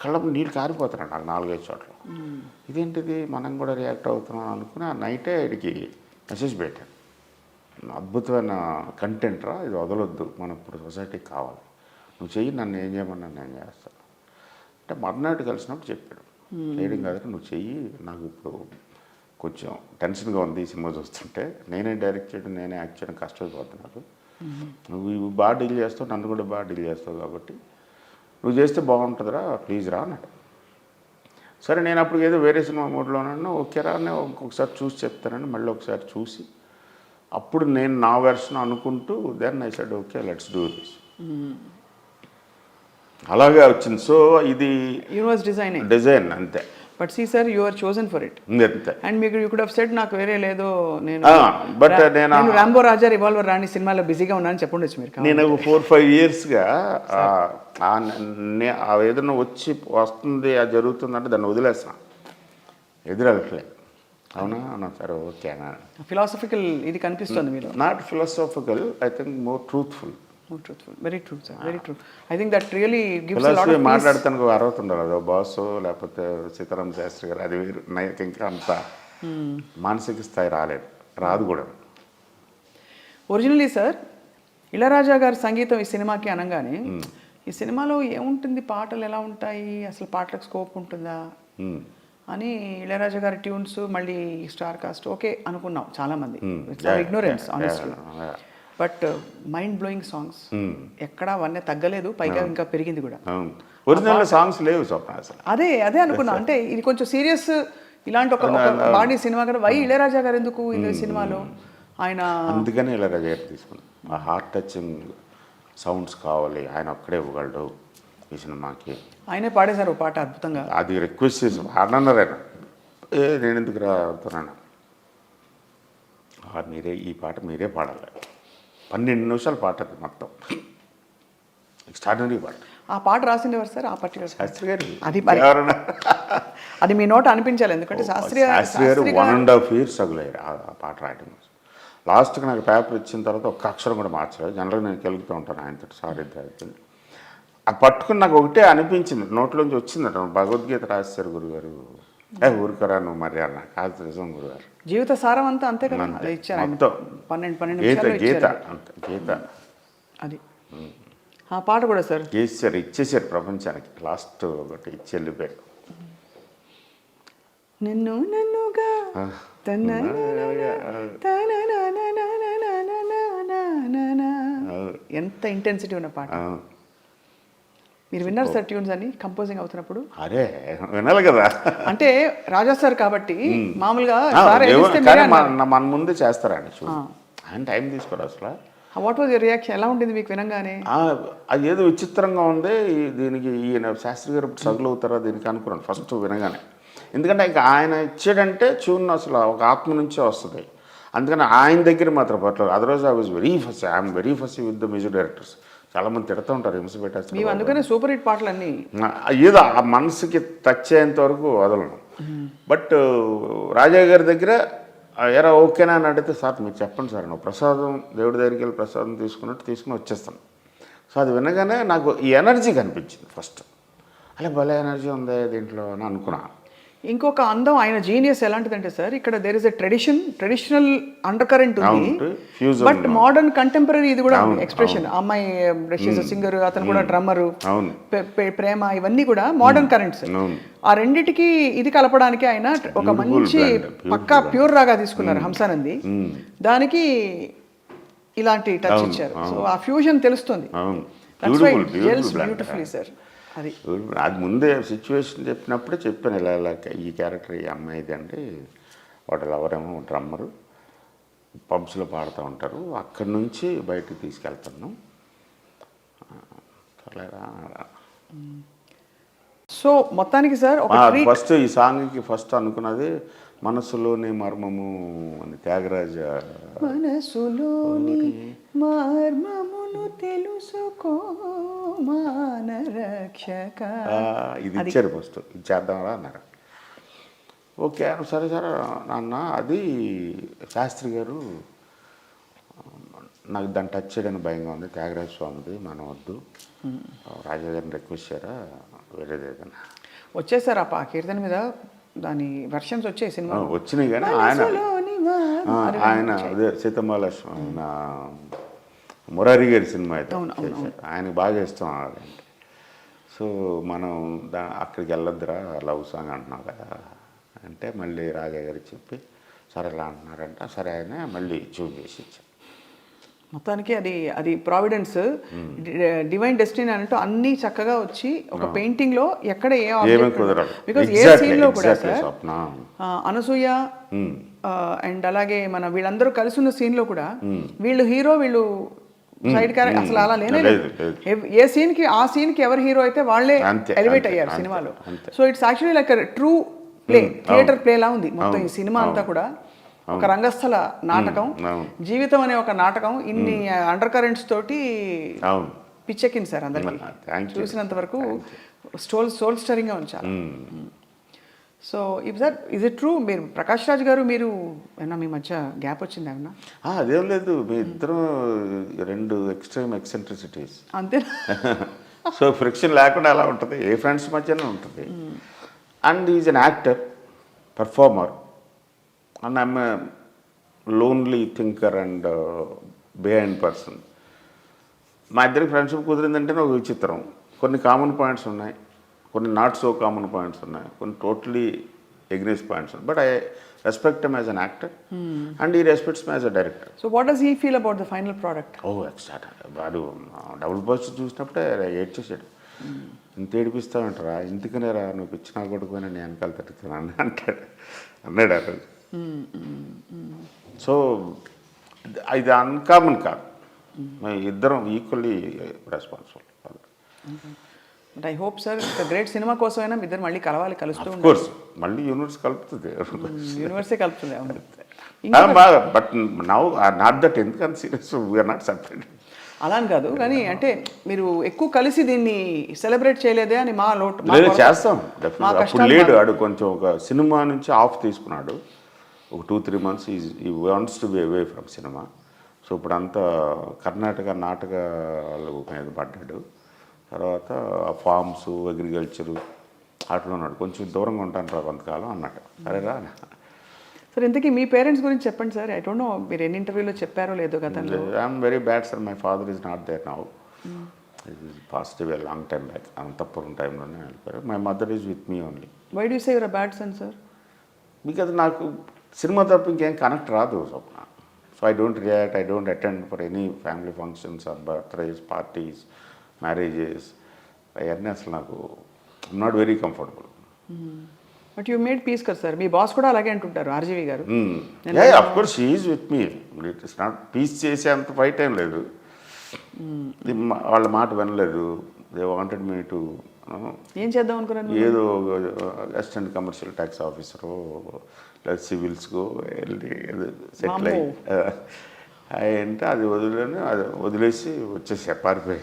కళ్ళ నీళ్ళు కారిపోతున్నాడు నాకు 4-5 చోట్ల. ఇదేంటిది మనం కూడా రియాక్ట్ అవుతున్నాం అనుకుని ఆ నైటే వీడికి మెసేజ్ పెట్టాను, అద్భుతమైన కంటెంట్ రా, ఇది వదలొద్దు, మనం ఇప్పుడు సొసైటీకి కావాలి, నువ్వు చెయ్యి, నన్ను ఏం చేయమన్నా నేను చేస్తాను అంటే మర్నాడు కలిసినప్పుడు చెప్పాడు, చేయడం కాదు నువ్వు చెయ్యి, నాకు ఇప్పుడు కొంచెం టెన్షన్గా ఉంది ఈ సినిమా చూస్తుంటే, నేనే డైరెక్ట్ చేయడం నేనే యాక్ట్ చేయడం కష్టమైపోతున్నాను, నువ్వు ఇవి బాగా డీల్ చేస్తావు, నన్ను కూడా బాగా డీల్ చేస్తావు, కాబట్టి నువ్వు చేస్తే బాగుంటుందిరా, ప్లీజ్ రా అన్నాడు. సరే నేను అప్పుడు ఏదో వేరే సినిమా మూడ్లో ఉన్నాను, ఓకేరా అని ఒకసారి చూసి చెప్తానని మళ్ళీ ఒకసారి చూసి అప్పుడు నేను నా వెర్షన్ అనుకుంటూ then I said okay let's do this. అలాగే వచ్చింది. సో ఇది యూనివర్స్ డిజైన్ అంతే. But see sir you are chosen for it. అంతే. అండ్ మీకు యూ కుడ్ హావ్ సెడ్ నాకు వేరే లేదో, బట్ నేను రాంబో రాజా రివాల్వర్ రాణి సినిమాలో బిజీగా ఉన్నానని చెప్పండొచ్చు మీరు. నేను 4-5 yearsగా ఏదైనా వచ్చి వస్తుంది అది జరుగుతుందంటే దాన్ని వదిలేస్తాను, ఎదురెళ్ళట్లేదు. అవునా అన్నా, సరే ఓకే అన్నా. ఫిలాసఫికల్ ఇది కనిపిస్తుంది మీరు. Not philosophical, I think more truthful. Very true sir, very true. I think that really gives a lot of మాట్లాడతానికి అర్హత ఉండాలి, అదో బాసు లేకపోతే సీతారాం శాస్త్రి గారు, అది వేరు. నాకు ఇంకా అంత మానసిక స్థాయి రాదు కూడా. ఒరిజినలీ సార్ ఇళయరాజా గారి సంగీతం ఈ సినిమాకి అనగానే ఈ సినిమాలో ఏముంటుంది, పాటలు ఎలా ఉంటాయి, అసలు పాటలకు స్కోప్ ఉంటుందా అని ఇళయరాజా గారి ట్యూన్స్ మళ్ళీ స్టార్ కాస్ట్ ఓకే అనుకున్నాం చాలామంది. Ignorance honestly. But mind blowing songs, ఎక్కడా వన్నే తగ్గలేదు, పైగా ఇంకా పెరిగింది కూడా. ఒరిజినల్ సాంగ్స్ లేవు స్వప్న అసలు. అదే అనుకున్నా, అంటే ఇది కొంచెం సీరియస్ ఇలాంటి ఒక బాడీ సినిమా కదా, వై ఇళయరాజా గారు ఎందుకు ఇది సినిమాలో ఆయన అందుకని ఇలా రజాయర్ తీసుకున్నాం. ఆ హార్ట్ టచింగ్ సౌండ్స్ కావాలి, ఆయన ఒక్కడే ఇవ్వగలడు ఈ సినిమాకి. ఆయనే పాడేశారు పాట అద్భుతంగా. అది రిక్వెస్ట్ చేసి పాడన్నారు ఆయన. నేను ఎందుకు రాతున్నాను, మీరే ఈ పాట మీరే పాడాలి. 12 నిమిషాలు పాట అది మొత్తం, ఎక్స్ట్రాడినరీ పాట. ఆ పాట రాసింది ఎవరు సార్? ఆ పర్టికులర్ శాస్త్రి గారు. అది మీ నోట అనిపించాలి, ఎందుకంటే శాస్త్రి గారు 1.5 years తగులయ్యారు ఆ పాట రాయడం. లాస్ట్కి నాకు పేపర్ ఇచ్చిన తర్వాత ఒక్క అక్షరం కూడా మార్చలేదు. జనరల్గా నేను కెలుగుతూ ఉంటాను ఆయనతో, సారీ అది పట్టుకుని నాకు ఒకటే అనిపించింది, నోట్లోంచి వచ్చిందట, భగవద్గీత రాశారు గురుగారు. ఊరికరా నువ్వు మరి అన్న కాదు, నిజం గురుగారు. జీవిత సారం అంతా అంతే కదా, అలా ఇచ్చారు మొత్తం 12 గీత నిమిషాలు గీత ఇచ్చారు. అంత గీత అది ఆ పాట కూడా సార్ ఇచ్చేసారు ప్రపంచానికి. లాస్ట్ ఒకటి ఇచ్చి వెళ్ళిపోయారు. నిన్ను నన్నుగా ఎంత ఇంటెన్సిటీ ఉన్న పాట. మీరు విన్నారు సార్ ట్యూన్స్ అని కంపోజింగ్ అవుతున్నప్పుడు? అరే వినాలి కదా, అంటే రాజా సార్ కాబట్టి మామూలుగా మన ముందే చేస్తారండి. ఆయన టైం తీసుకోరు అసలు. What was your reaction? ఎలా ఉండింది మీకు వినంగానే? అది ఏదో విచిత్రంగా ఉంది. దీనికి ఈయన శాస్త్రి గారు స్ట్రగుల్ అవుతారా దీనికి అనుకున్నాను ఫస్ట్ వినగానే. ఎందుకంటే ఇంకా ఆయన ఇచ్చాడంటే ట్యూన్ అసలు ఒక ఆత్మ నుంచే వస్తుంది. అందుకని ఆయన దగ్గర మాత్రం పట్టలేదు. Otherwise I was very first, I'm very first with the music directors. చాలామంది తిడుతూ ఉంటారు, హింస పెట్టేస్తారు. మేము అందుకనే సూపర్ హిట్ పాటలు అన్నీ ఏదో ఆ మనసుకి టచ్ అయ్యేంత వరకు వదలను. బట్ రాజా గారి దగ్గర ఎరా ఓకేనా అని అడిగితే, సార్ మీరు చెప్పండి సార్, నువ్వు ప్రసాదం దేవుడి దగ్గరికి వెళ్ళి ప్రసాదం తీసుకుని వచ్చేస్తాను. సో అది వినగానే నాకు ఈ ఎనర్జీ కనిపించింది ఫస్ట్. అలా భలే ఎనర్జీ ఉంది దీంట్లో అని అనుకున్నాను. ఇంకొక అందం, ఆయన జీనియస్ ఎలాంటిదంటే సార్, ఇక్కడ there is a traditional undercurrent ఉంది, బట్ మోడర్న్ కంటెంపరీ ఇది కూడా ఎక్స్ప్రెషన్. అమ్మాయి సింగర్, అతను కూడా డ్రమ్మరు, ప్రేమ, ఇవన్నీ కూడా మోడర్న్ కరెంట్స్. ఆ రెండిటికి ఇది కలపడానికి ఆయన ఒక మంచి పక్కా ప్యూర్ రాగా తీసుకున్నారు హంసానంది. దానికి ఇలాంటి టచ్ ఇచ్చారు. సో ఆ ఫ్యూజన్ తెలుస్తుంది. Beautifully sir. అది ముందే సిచ్యువేషన్ చెప్పినప్పుడే చెప్పాను, ఇలా ఇలా ఈ క్యారెక్టర్ ఈ అమ్మాయిది అంటే, వాడు ఎవరేమో డ్రమ్మరు, పబ్స్లో పాడుతూ ఉంటారు, అక్కడి నుంచి బయటికి తీసుకెళ్తాను. సో మొత్తానికి సార్ ఫస్ట్ ఈ సాంగ్కి ఫస్ట్ అనుకున్నది మనసులోని మర్మము అని, త్యాగరాజ మనసులోని మర్మమును తెలుసుకో మానరక్షక, ఇది ఇచ్చారు ఫస్ట్. ఇది చేద్దామరా అన్నారు. ఓకే సరే సరే నాన్న. అది శాస్త్రి గారు నాకు దాన్ని టచ్ చేయడానికి భయంగా ఉంది, త్యాగరాజ స్వామిది మనం వద్దు, రాజా గారిని రిక్వెస్ట్ చేయరా వేరేది ఏదైనా. వచ్చేసారు ఆ కీర్తన మీద దాని వెర్షన్స్ వచ్చాయి సినిమా వచ్చినాయి. కానీ ఆయన అదే సీతమ్మాలక్ష్మి ఆయన మురారి గారి సినిమా అయితే ఆయనకు బాగా ఇష్టం అంటే. సో మనం అక్కడికి వెళ్ళొద్దురా లవ్ సాంగ్ అంటున్నాం కదా అంటే, మళ్ళీ రాజా గారికి చెప్పి సరే ఎలా అంటున్నారంట, సరే ఆయన మళ్ళీ చూస్ చేసి ఇచ్చారు. మొత్తానికి అది ప్రావిడెన్స్, డివైన్ డెస్టినీ అంటూ అన్నీ చక్కగా వచ్చి ఒక పెయింటింగ్ లో ఎక్కడ బికాస్ ఏ సీన్ లో కూడా సార్ అనసూయ అండ్ అలాగే మన వీళ్ళందరూ కలిసి ఉన్న సీన్ లో కూడా వీళ్ళు హీరో, వీళ్ళు సైడ్ క్యారెక్టర్ అసలు అలా లేనే లేదు. ఏ సీన్ కి ఆ సీన్ కి ఎవరు హీరో అయితే వాళ్ళే ఎలివేట్ అయ్యారు సినిమాలో. So it's actually like true play, theatre play లా ఉంది మొత్తం ఈ సినిమా అంతా కూడా. ఒక రంగస్థల నాటకం, జీవితం అనే ఒక నాటకం, ఇన్ని అండర్ కరెంట్స్ తోటి పిచ్చెక్కింది సార్ అందరికి. చూసినంత వరకు సోల్ స్టరింగ్ గా ఉంచాలి. So sir is it true, మీరు ప్రకాష్ రాజ్ గారు మీరు ఏమన్నా మీ మధ్య గ్యాప్ వచ్చింది ఏమన్నా? అదేం లేదు, మీ ఇద్దరు రెండు ఎక్స్ట్రీమ్ ఎక్సెంట్రిసిటీస్ అంతే. సో ఫ్రిక్షన్ లేకుండా ఎలా ఉంటుంది, ఏ ఫ్రెండ్స్ మధ్యనే ఉంటుంది. And is an actor, performer, and I'm a lonely thinker and behind person. మా ఇద్దరికి ఫ్రెండ్షిప్ కుదిరిందంటేనే ఒక విచిత్రం. కొన్ని కామన్ పాయింట్స్ ఉన్నాయి, కొన్ని నాట్ సో కామన్ పాయింట్స్ ఉన్నాయి, కొన్ని టోటలీ ఎగ్రీస్ పాయింట్స్ ఉన్నాయి. But I respect him as an actor and he respects me as a director. So what does he feel about the final product? Extra వాడు డబుల్ పోస్ట్ చూసినప్పుడే ఏడ్ చేసాడు. ఇంత ఏడిపిస్తామంటారా, ఇందుకనే రా నువ్వు ఇచ్చిన కొడుకుని నేను వెనకాల తిరుగుతున్నాను అన్నాడు ఆ రోజు. సో ఇది అన్కామన్ కాదు, మేము ఇద్దరం equally responsible. But I hope sir great cinema కోసమైనా మీ ఇద్దరు మళ్ళీ కలుస్తూ ఉంటారు. కోర్స్ మళ్ళీ యూనివర్స్ కలుపుతుంది, యూనివర్సే కలుపుతుంది. అవును. బట్ నౌ నాట్ దట్, ఎందుకని సీరియస్ వీఆర్ నాట్ సెపరేట్. అలా అని కాదు, కానీ అంటే మీరు ఎక్కువ కలిసి దీన్ని సెలబ్రేట్ చేయలేదే అని మా లోటు. లేదు, చేస్తాం డెఫినెట్గా. అప్పుడు లేడు ఆడు, కొంచెం ఒక సినిమా నుంచి ఆఫ్ తీసుకున్నాడు ఒక 2-3 months. ఈ wants to be away from cinema. So ఇప్పుడు అంతా కర్ణాటక నాటకాలు మీద పడ్డాడు. తర్వాత ఫార్మ్స్, అగ్రికల్చరు అట్లా ఉన్నాడు. కొంచెం దూరంగా ఉంటాను రా కొంతకాలం అన్నట్టు. సరేరా. సార్ ఇంతకీ మీ పేరెంట్స్ గురించి చెప్పండి సార్. ఐ డోంట్ నో మీరు ఎన్ని ఇంటర్వ్యూలో చెప్పారో లేదో గతంలో. I'm very bad sir, my father is not there now. Positive long time back, Anthapuram టైంలోనే వెళ్ళిపోయారు. My mother is with me only. Why do say your a bad son sir? Because నాకు సినిమా తప్ప ఇంకేం కనెక్ట్ రాదు Swapna. So I don't react, I don't attend for any family functions or birthdays, parties, marriages. అవన్నీ అసలు నాకు I'm not very comfortable. But you made peace కదా సార్. మీ బాస్ కూడా అలాగే అంటుంటారు, ఆర్జీవి గారు. Of course she is with me. It is not piece చేసే అంత ఫైట్ ఏం లేదు. వాళ్ళ మాట వినలేదు. దే వాంటెడ్ మీ టు ఏం చేద్దాం అనుకున్నాను. ఏదో అసిస్టెంట్ కమర్షియల్ ట్యాక్స్ ఆఫీసరు లేదా సివిల్స్కో వెళ్ళి సెటిల్ అయ్యి అంటే అది వదిలేసి వచ్చేసి పారిపోయి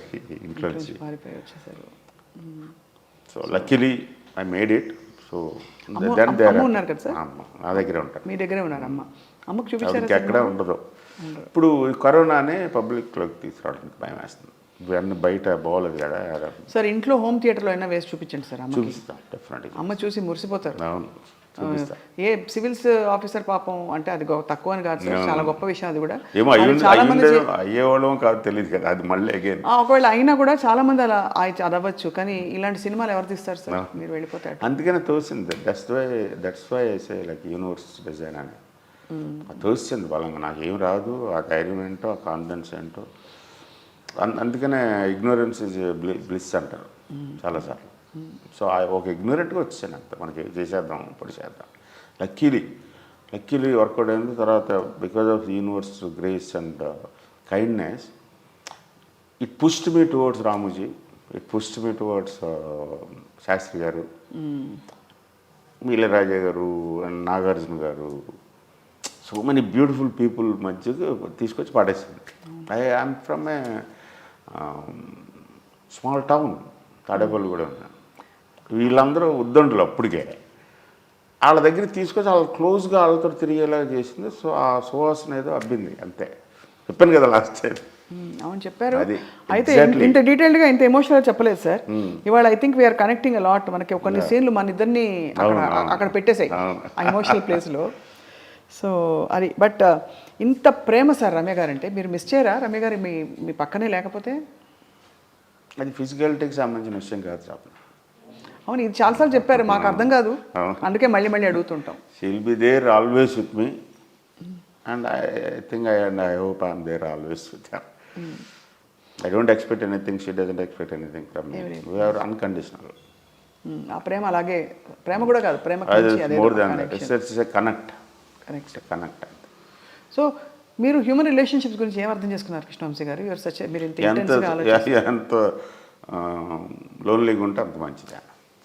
ఇంట్లో నుంచి పారిపోయి వచ్చేసారు. So luckily I made it. So ఉన్నారు కదా సార్, నా దగ్గరే ఉంటారు. మీ దగ్గరే ఉన్నారు అమ్మ. అమ్మకు చూపించారు ఎక్కడ ఉండదు. ఇప్పుడు కరోనానే పబ్లిక్లోకి తీసుకురావడానికి భయం వేస్తుంది. ఇవన్నీ బయట బాగోలేదు కదా సార్. ఇంట్లో హోమ్ థియేటర్లో అయినా వేసి చూపించండి సార్. చూపిస్తాం డెఫినెట్గా. అమ్మ చూసి మురిసిపోతారు. అవును, ఏ సివిల్స్ ఆఫీసర్ పాపం అంటే అది తక్కువ అని కాదు సార్, చాలా గొప్ప విషయం అది కూడా. ఏమో చాలా మంది అయ్యేవాళ్ళం కాదు, తెలియదు కదా అది. మళ్ళీ అగైన్ ఒకవేళ అయినా కూడా చాలా మంది అలా అది అవ్వచ్చు, కానీ ఇలాంటి సినిమాలు ఎవరు తీస్తారు సార్? మీరు వెళ్ళిపోతారు. అందుకనే తోసింది. That's why I say like universe design అని తోసింది బలంగా. నాకు ఏం రాదు, ఆ ధైర్యం ఏంటో, ఆ కాన్ఫిడెన్స్ ఏంటో. అందుకనే ఇగ్నోరెన్స్ ఇస్ బ్లిస్ అంటారు చాలాసార్లు. సో ఒక ఇగ్నోరెంట్గా వచ్చాను అంత, మనకి చేసేద్దాం ఇప్పుడు చేద్దాం. లక్కీలీ వర్కౌట్ అయింది. తర్వాత because of universe grace and kindness it pushed me towards Ramoji, it pushed me towards Shastri garu, Ilaiyaraaja గారు అండ్ నాగార్జున గారు. సో మెనీ బ్యూటిఫుల్ పీపుల్ మధ్యకు తీసుకొచ్చి పాడేసింది. I'm from a small town, Tadepalli కూడా ఉన్నా. వీళ్ళందరూ ఉద్దండులు అప్పటికే. వాళ్ళ దగ్గర తీసుకొచ్చి వాళ్ళ క్లోజ్గా వాళ్ళతో తిరిగేలా చేసింది. సో ఆ సువాసన ఏదో అబ్బింది అంతే. చెప్పాను కదా లాస్ట్ టైం. అవును చెప్పారు. అయితే ఇంత డీటెయిల్డ్గా ఇంత ఎమోషనల్గా చెప్పలేదు సార్. ఇవాళ I think we're connecting a lot. మనకి కొన్ని సీన్లు మన ఇద్దరిని అక్కడ పెట్టేసాయి ఆ ఎమోషనల్ ప్లేస్లో. సో అది. బట్ ఇంత ప్రేమ సార్ రమ్య గారు అంటే మీరు మిస్ చేయరా? రమ్య గారు మీ పక్కనే లేకపోతే? అది ఫిజికాలిటీకి సంబంధించిన విషయం కాదు సార్. అవును, ఇది చాలాసార్లు చెప్పారు, మాకు అర్థం కాదు, అందుకే మళ్ళీ అడుగుతుంటాం. She will be there always with me and I think I hope I'm there always with her. I don't expect anything, she doesn't expect anything from me. We are unconditional. ఆ ప్రేమ అలాగే, ప్రేమ కూడా కాదు, ప్రేమ more than that. It's a connect. So మీరు హ్యూమన్ రిలేషన్షిప్స్ గురించి ఏం అర్థం చేసుకున్నారు కృష్ణవంశీ గారు? మీరు ఎంత లోన్లీగా ఉంటే అంత మంచిది.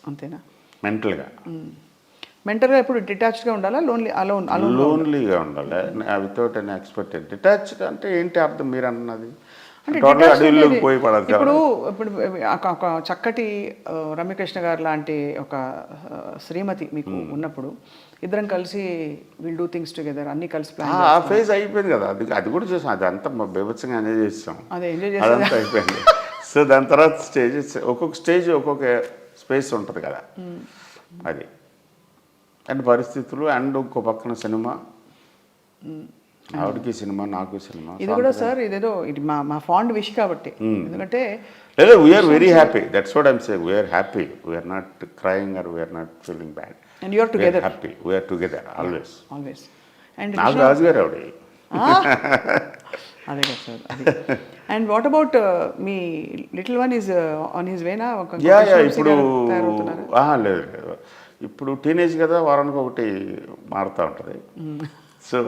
అంతేనా? మెంటల్గా ఎప్పుడు డిటాచ్డ్గా ఉండాలా? లోన్లీగా ఉండాలి వితౌట్ ఎనీ ఎక్స్పెక్టెడ్. డిటాచ్డ్ అంటే ఏంటి అర్థం మీరు అన్నది? ఇప్పుడు ఒక చక్కటి రమ్యకృష్ణ గారు లాంటి ఒక శ్రీమతి మీకు ఉన్నప్పుడు ఇద్దరం కలిసి విల్ డూ థింగ్స్ టుగెదర్ అన్ని కలిసి ప్లాన్. ఆ ఫేజ్ అయిపోయింది కదా, అది కూడా చేసాం. అది అంతా బీభత్సంగా ఎంజాయ్ చేస్తాం. అదంతా అయిపోయింది. సో దాని తర్వాత స్టేజెస్, ఒక్కొక్క స్టేజ్ ఒక్కొక్క స్పేస్ ఉంటుంది కదా, అది అండ్ పరిస్థితులు అండ్ ఇంకో పక్కన సినిమా. ఆవిడకి సినిమా, నాకు సినిమా. ఇది కూడా సార్ ఇదేదో ఇది మా ఫాండ్ విష్ కాబట్టి. ఎందుకంటే లేదా we're very happy. That's what I'm saying. We're happy. We're not crying or we're not feeling bad. And you are together. We are happy. We are together always. Always. And Nagaraj garu avadi. అదే కదా సార్ అది. And what about me little one is on his వేనా యా ఇప్పుడు తయారవుతున్నారు? లేదు లేదు, ఇప్పుడు టీనేజ్ కదా, వారానికి ఒకటి మారుతూ ఉంటుంది. సో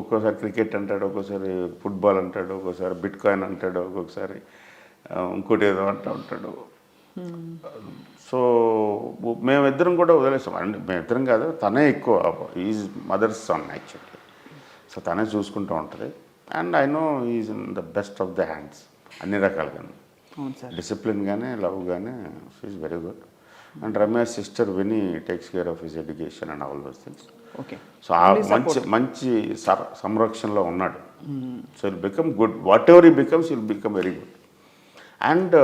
ఒక్కోసారి క్రికెట్ అంటాడు, ఒక్కోసారి ఫుట్బాల్ అంటాడు, ఒక్కోసారి బిట్ కాయిన్ అంటాడు, ఒక్కొక్కసారి ఇంకోటి ఏదో అంటూ ఉంటాడు. సో మేమిద్దరం కూడా వదిలేస్తాం. అంటే మేమిద్దరం కాదు, తనే ఎక్కువ, is mother's son actually. So తనే చూసుకుంటూ ఉంటుంది. And I know is in the best of the hands అన్ని రకాలుగా. అవును సార్. డిసిప్లిన్ కానీ లవ్ కానీ she's very good. And Ramya sister Vini takes care of his education and all those things. Okay. So ఆ మంచి సంరక్షణలో ఉన్నాడు. So will become good, whatever he becomes will become very good. And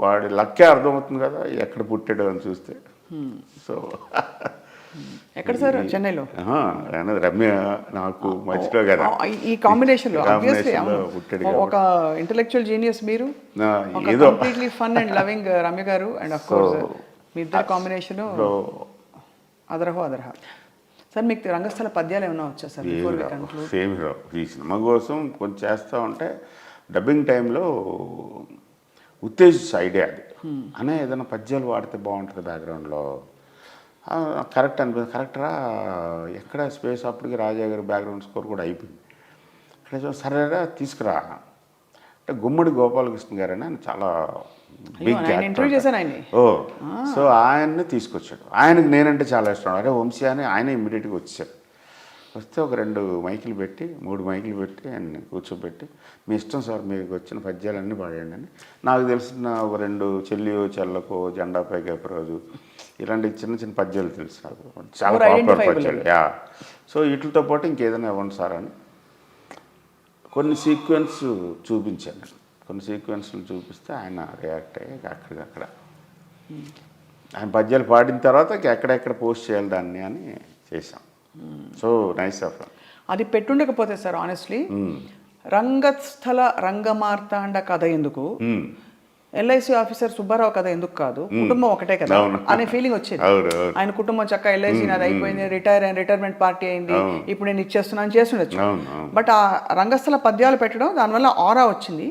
వాడి లక్కే అర్థమవుతుంది కదా ఎక్కడ పుట్టాడు అని చూస్తే. సో ఎక్కడ సార్? చెన్నైలో? రమ్య నాకు మధ్యలో కదా ఈ కాంబినేషన్లో పుట్టాడు. ఒక ఇంటెలెక్చువల్ జీనియస్ మీరు, ఏదో completely fun and loving Ramya గారు. అండ్ ఆఫ్ కోర్స్ మీ ఇద్దరు కాంబినేషన్ అదరహో అదరహ. సార్ మీకు రంగస్థల పద్యాలు ఏమైనా వచ్చా సార్? Same hero. ఈ సినిమా కోసం కొంచెం చేస్తూ ఉంటే డబ్బింగ్ టైంలో ఉత్తేజ్ ఐడియా అది అనే ఏదైనా పద్యాలు వాడితే బాగుంటుంది బ్యాక్గ్రౌండ్లో. కరెక్ట్ అనిపిస్తుంది. కరెక్టరా ఎక్కడ స్పేస్, అప్పటికి రాజా గారి బ్యాక్గ్రౌండ్ స్కోర్ కూడా అయిపోయింది. ఇక్కడ సరేరా తీసుకురా అంటే గుమ్మడి గోపాలకృష్ణ గారు అని ఆయన చాలా బిగ్ యాక్టర్. సో ఆయన్ని తీసుకొచ్చాడు. ఆయనకు నేనంటే చాలా ఇష్టం. అరే వంశీ అని ఆయన ఇమ్మీడియట్గా వచ్చాడు. వస్తే ఒక 2 మైకులు పెట్టి 3 మైకులు పెట్టి ఆయన్ని కూర్చోబెట్టి, మీ ఇష్టం సార్, మీకు వచ్చిన పద్యాలన్నీ పాడేయండి అని. నాకు తెలిసిన ఒక 2 చెల్లియో చెల్లకు, జెండాపై గెపరోజు, ఇలాంటి చిన్న చిన్న పద్యాలు తెలుసు నాకు, చాలా పాపులర్ పద్యాలు. సో వీటితో పాటు ఇంకేదైనా ఇవ్వండి సార్ అని కొన్ని సీక్వెన్స్ చూపించాను. కొన్ని సీక్వెన్స్లు చూపిస్తే ఆయన రియాక్ట్ అయ్యి అక్కడికక్కడ ఆయన పద్యాలు పాడిన తర్వాత ఎక్కడెక్కడ పోస్ట్ చేయాలి దాన్ని అని చేశాం. సో నైస్ ఆఫ్ అది పెట్టుండకపోతే సార్ ఆనెస్ట్లీ రంగస్థల రంగమార్తాండ కథ ఎందుకు, ఎల్ఐసి ఆఫీసర్ సుబ్బారావు కథ ఎందుకు కాదు, కుటుంబం ఒకటే కదా అనే ఫీలింగ్ వచ్చేది. ఆయన కుటుంబం చక్క ఎల్ఐసి నాది అయిపోయింది, రిటైర్మెంట్ పార్టీ అయింది, ఇప్పుడు నేను ఇచ్చేస్తున్నాను చేస్తుండొచ్చు. బట్ ఆ రంగస్థల పద్యాలు పెట్టడం దానివల్ల ఆరా వచ్చింది.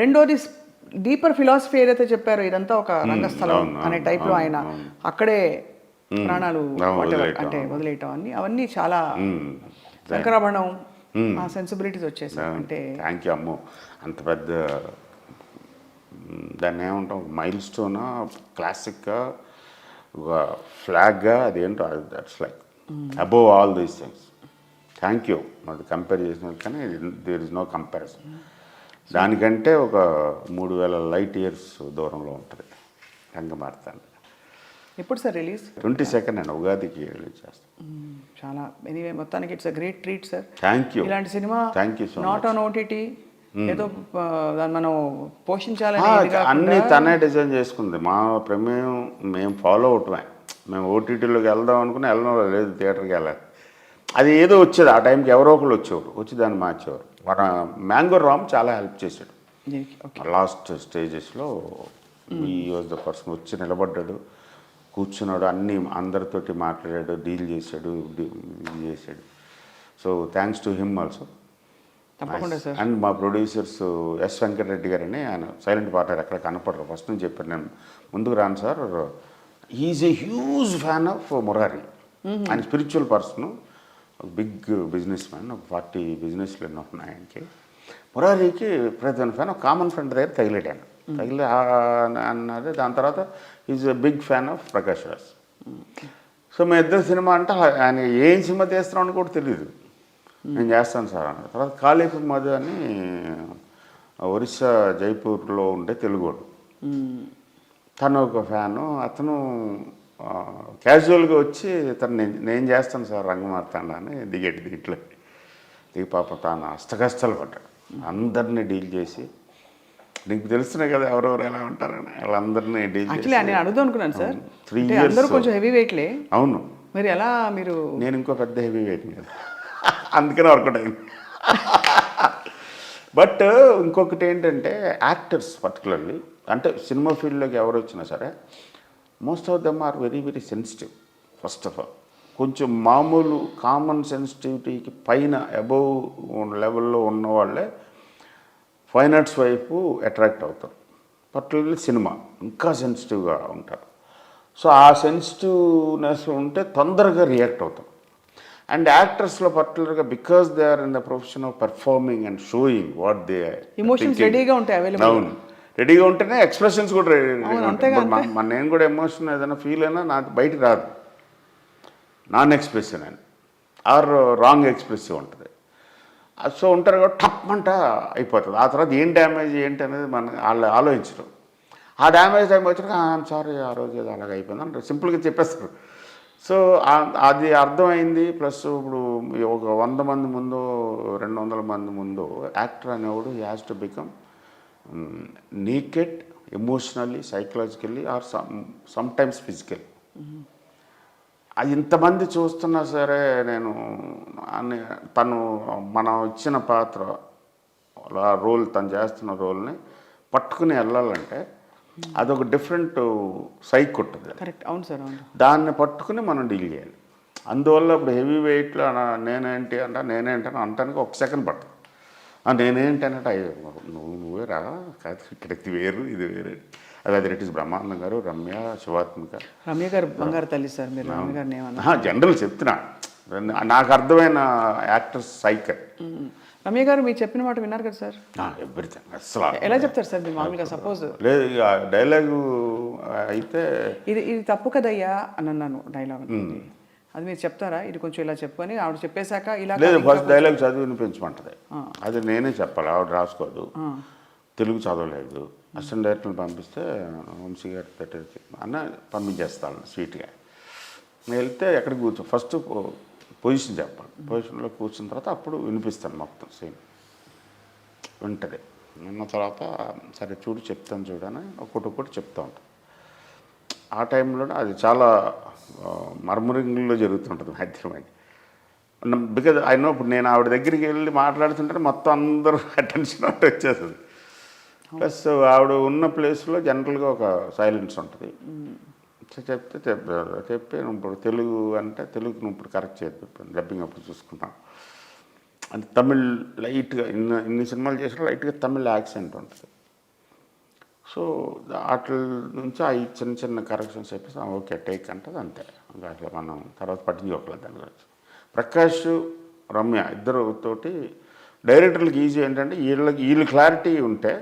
రెండోది డీపర్ ఫిలాసఫీ ఏదైతే చెప్పారో, ఇదంతా ఒక రంగస్థలం అనే టైప్లో ఆయన అక్కడే ప్రాణాలు అంటే వదిలేయటం అన్ని అవన్నీ చాలా శంకరాభరణం ఆ సెన్సిబిలిటీస్ వచ్చేసాయి. అంటే థ్యాంక్ యూ అమ్మో, అంత పెద్ద దాన్ని ఏమంటాం, మైల్ స్టోనా, క్లాసిక్గా, ఒక ఫ్లాగ్గా, అదేంటో that's like above all these things. Thank you. అది కంపేర్ చేసిన కానీ దేర్ ఇస్ నో కంపారిజన్. దానికంటే ఒక 3000 లైట్ ఇయర్స్ దూరంలో ఉంటుంది రంగమార్తాండ. ఎప్పుడు సార్ రిలీజ్? 22nd అండి, ఉగాదికి రిలీజ్ చేస్తాం. చాలా ఎనీవే మొత్తానికి it's a great treat sir. Thank you. ఇలాంటి సినిమా thank you so much. Not on OTT ఏదో దాన్ని మనం పోషించాలని అన్నీ తనే డిజైన్ చేసుకుంది. మా ప్రమేయం మేము ఫాలో అవటమే. మేము ఓటీటీలోకి వెళ్దాం అనుకుని వెళ్ళడం లేదు, థియేటర్కి వెళ్ళాలి. అది ఏదో వచ్చేది ఆ టైంకి, ఎవరో ఒకళ్ళు వచ్చి దాన్ని మార్చేవారు. మన మ్యాంగో రామ్ చాలా హెల్ప్ చేశాడు లాస్ట్ స్టేజెస్లో. ఈ వాజ్ ద పర్సన్. వచ్చి నిలబడ్డాడు, కూర్చున్నాడు, అన్నీ అందరితోటి మాట్లాడాడు, డీల్ చేశాడు, ఇది చేశాడు. So thanks to him also. And మా ప్రొడ్యూసర్స్ ఎస్ వెంకటరెడ్డి గారని, ఆయన సైలెంట్ పార్ట్నర్, ఎక్కడ కనపడరు. ఫస్ట్ నుంచి చెప్పాను నేను, ముందుకు రాను sir, he's a huge fan of Murari. ఆయన spiritual person, big business man, ఒక 40 బిజినెస్లు ఎన్నో ఉన్నాయి ఆయనకి. మురారికి ప్రతి ఫ్యాన్, ఒక కామన్ ఫ్రెండ్ దగ్గర తగిలేడాను. అన్నది. దాని తర్వాత is a big fan of Prakash Raj. So మా ఇద్దరు సినిమా అంటే ఆయన ఏం సినిమా తీస్తున్నామని కూడా తెలియదు. నేను చేస్తాను సార్ అన్నారు. తర్వాత కాళీపు మధు అని ఒరిస్సా జైపూర్లో ఉండే తెలుగోడు, తను ఒక ఫ్యాను. అతను క్యాజువల్గా వచ్చి తను నేను చేస్తాను సార్ రంగమార్తాండ అని దిగేటి. దీంట్లో దిగి పాప తాను అష్టకష్టాలు పడ్డాడు. అందరినీ డీల్ చేసి, నీకు తెలుస్తున్నాయి కదా ఎవరెవరు ఎలా ఉంటారని, వాళ్ళందరినీ డీల్ చేసి. నేను అడుగుదాం అనుకున్నాను సార్, 3 years కొంచెం హెవీ వెయిట్లే. అవును. మరి ఎలా మీరు? నేను ఇంకో పెద్ద హెవీ వెయిట్ కదా, అందుకనే వర్కౌట్ అయింది. బట్ ఇంకొకటి ఏంటంటే, యాక్టర్స్ పర్టికులర్లీ, అంటే సినిమా ఫీల్డ్లోకి ఎవరు వచ్చినా సరే, most of them are very very sensitive. First of all కొంచెం మామూలు కామన్ సెన్సిటివిటీకి పైన అబోవ్ లెవెల్లో ఉన్నవాళ్ళే ఫైన్ ఆర్ట్స్ వైపు అట్రాక్ట్ అవుతారు. పర్టికులర్లీ సినిమా ఇంకా సెన్సిటివ్గా ఉంటారు. సో ఆ సెన్సిటివ్నెస్ ఉంటే తొందరగా రియాక్ట్ అవుతాం. అండ్ యాక్టర్స్లో పర్టికులర్గా because they are in the profession of performing and showing what they Emotions రెడీగా ఉంటాయి, available. అవును, రెడీగా ఉంటేనే ఎక్స్ప్రెషన్స్ కూడా రెడీగా అంతేగా, ఉంటాయి. మన నేను కూడా ఎమోషన్ ఏదైనా ఫీల్ అయినా నాకు బయటికి రాదు, నాన్ ఎక్స్ప్రెసివ్ అని ఆర్ రాంగ్ ఎక్స్ప్రెసివ్ ఉంటుంది. సో ఉంటారు కాబట్టి టప్ అంట అయిపోతుంది. ఆ తర్వాత ఏం డ్యామేజ్ ఏంటి అనేది వాళ్ళు ఆలోచించరు. ఆ డ్యామేజ్ టైం వచ్చాక ఐఎమ్ సారీ ఆ రోజు ఏదో అలాగ అయిపోయింది అంటే సింపుల్గా చెప్పేస్తారు. సో అది అర్థమైంది. ప్లస్ ఇప్పుడు ఒక 100 మంది ముందు 200 మంది ముందు యాక్టర్ అనేవాడు he has to become naked emotionally, psychologically or sometimes physical. అది ఇంతమంది చూస్తున్నా సరే నేను తను మనం ఇచ్చిన పాత్ర రోల్, తను చేస్తున్న రోల్ని పట్టుకుని వెళ్ళాలంటే అదొక డిఫరెంట్ సైక్ ఉంటుంది. కరెక్ట్, అవును సార్, అవును. దాన్ని పట్టుకుని మనం డీల్ చేయాలి. అందువల్ల ఇప్పుడు హెవీ వెయిట్లో నేనేంటి అని అంటానికి 1 సెకండ్ పడుతుంది. నేనేంటి అంటే నువ్వే రా, కాదు ఇక్కడికి వేరు ఇది వేరే. అది ఇట్ ఇస్ బ్రహ్మానందం గారు, రమ్య, శివాత్మిక. రమ్య గారు బంగారు తల్లి సార్, మీరు రమ్య గారిని ఏమన్నా? జనరల్ చెప్తున్నా, నాకు అర్థమైన యాక్టర్స్ సైకిల్. రమ్య గారు మీరు చెప్పిన మాట విన్నారు కదా సార్? ఎవ్రీథింగ్ అసలు ఎలా చెప్తారు సార్ మీరు మామూలుగా? సపోజ్ లేదు, ఇక డైలాగు అయితే ఇది తప్పు కదయ్యా అని అన్నాను డైలాగ్, అది మీరు చెప్తారా? ఇది కొంచెం ఇలా చెప్పుకొని ఆవిడ చెప్పేశాక ఇలా లేదు, ఫస్ట్ డైలాగ్ చదివి వినిపించమంటది. అది నేనే చెప్పాలి, ఆవిడ రాసుకోదు, తెలుగు చదవలేదు. అసిస్టెంట్ డైరెక్టర్ని పంపిస్తే వంశీ గారు పెట్టేసి అన్న పంపించేస్తాను స్వీట్గా. నేను వెళ్తే ఎక్కడికి ఫస్ట్ పొజిషన్ చెప్పాలి. పొజిషన్లో కూర్చున్న తర్వాత అప్పుడు వినిపిస్తాను మొత్తం సీన్. వింటది. విన్న తర్వాత సరే చూడు చెప్తాను చూడని ఒక్కొక్కటి చెప్తా ఉంటాను. ఆ టైంలో అది చాలా మర్మరింగ్లో జరుగుతుంటుంది మాధ్యమని. బికాజ్ ఐ నో ఇప్పుడు నేను ఆవిడ దగ్గరికి వెళ్ళి మాట్లాడుతుంటే మొత్తం అందరూ అటెన్షన్ అంటే వచ్చేస్తుంది. ప్లస్ ఆవిడ ఉన్న ప్లేస్లో జనరల్గా ఒక సైలెన్స్ ఉంటుంది. చెప్పి ఇప్పుడు తెలుగు అంటే తెలుగు నువ్వు ఇప్పుడు కరెక్ట్ చెప్పాను, డబ్బింగ్ అప్పుడు చూసుకున్నాను అంటే తమిళ్ లైట్గా ఇన్ని సినిమాలు చేసిన లైట్గా తమిళ్ యాక్సెంట్ ఉంటుంది. సో వాటి నుంచి ఆ చిన్న చిన్న కరెక్షన్స్ చెప్పేసి ఓకే టేక్ అంటది, అంతే. అట్లా మనం తర్వాత పట్టించుకోకలేదు దాని గురించి. ప్రకాష్, రమ్య ఇద్దరుతోటి డైరెక్టర్లకు ఈజీ ఏంటంటే వీళ్ళు క్లారిటీ ఉంటే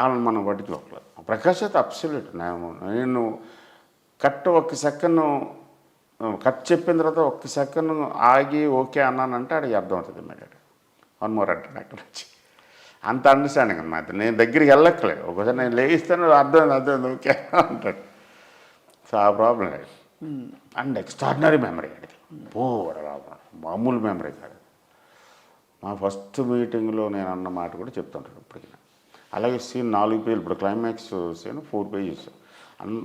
వాళ్ళని మనం పట్టించుకోకలేదు. ప్రకాష్ అయితే అబ్సల్యూట్. నేను కట్ 1 సెకండ్ కట్ చెప్పిన తర్వాత 1 సెకండ్ ఆగి ఓకే అన్నానంటే అడిగి అర్థమవుతుంది ఇమ్మీడియట్. 1 మోర్ అంటాడు అక్కడ వచ్చి. అంత అండర్స్టాండింగ్ అన్నమాట. నేను దగ్గరికి వెళ్ళక్కలేదు. ఒకసారి నేను లేగిస్తాను అర్థమైంది ఓకే అంటాడు. సో ఆ ప్రాబ్లం లేదు. అండ్ ఎక్స్ట్రాడినరీ మెమరీ అది. మామూలు మెమరీ కాదు. మా ఫస్ట్ మీటింగ్లో నేను అన్న మాట కూడా చెప్తుంటాను ఇప్పటికి. అలాగే సీన్ 4 పేజీలు, ఇప్పుడు క్లైమాక్స్ సీన్ 4 పేజెస్.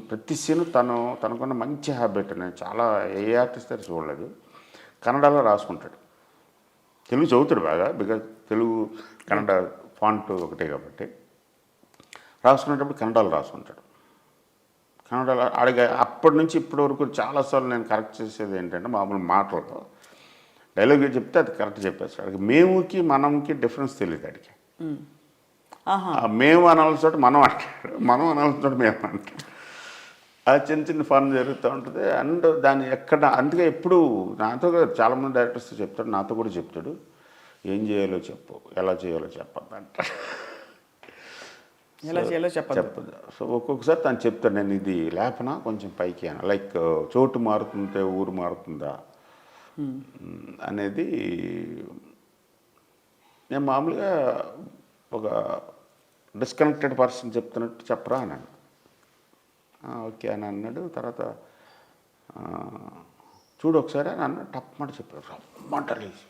ప్రతి సీన్ తనకున్న మంచి హ్యాబిట్. నేను చాలా ఏ ఆర్టిస్ట్ అయితే చూడలేదు. కన్నడలో రాసుకుంటాడు. తెలుగు చదువుతాడు బాగా, బికాజ్ తెలుగు కన్నడ ఫాంట్ ఒకటే కాబట్టి. రాసుకునేటప్పుడు కన్నడలో రాసుకుంటాడు. కన్నడలో అడిగే అప్పటి నుంచి ఇప్పటి వరకు చాలాసార్లు నేను కరెక్ట్ చేసేది ఏంటంటే మామూలు మాటలతో డైలాగ్ చెప్తే అది కరెక్ట్ చెప్పేస్తాడు. అడిగి మేముకి మనంకి డిఫరెన్స్ తెలియదు అడిగి. మేము అనాల్సిన చోట మనం అంటాడు, మనం అనాల్సిన చోట మేము అంటాడు. అది చిన్న చిన్న ఫన్ జరుగుతూ ఉంటుంది. అండ్ దాన్ని ఎక్కడ అందుకే ఎప్పుడు నాతో చాలామంది డైరెక్టర్స్ చెప్తాడు, నాతో కూడా చెప్తాడు, ఏం చేయాలో చెప్పు, ఎలా చేయాలో చెప్పద్దు అంటాడు. ఎలా చేయాలో చెప్పదు. సో ఒక్కొక్కసారి తను చెప్తాడు, నేను ఇది లేపనా కొంచెం పైకి అని. లైక్ చోటు మారుతుంటే ఊరు మారుతుందా అనేది నేను మామూలుగా ఒక డిస్కనెక్టెడ్ పర్సన్ చెప్తున్నట్టు చెప్పరా అన్నాడు. ఓకే అని అన్నాడు. తర్వాత చూడు ఒకసారి అని అన్న టప్ మాట చెప్పాడు. రమ్మంటలేసి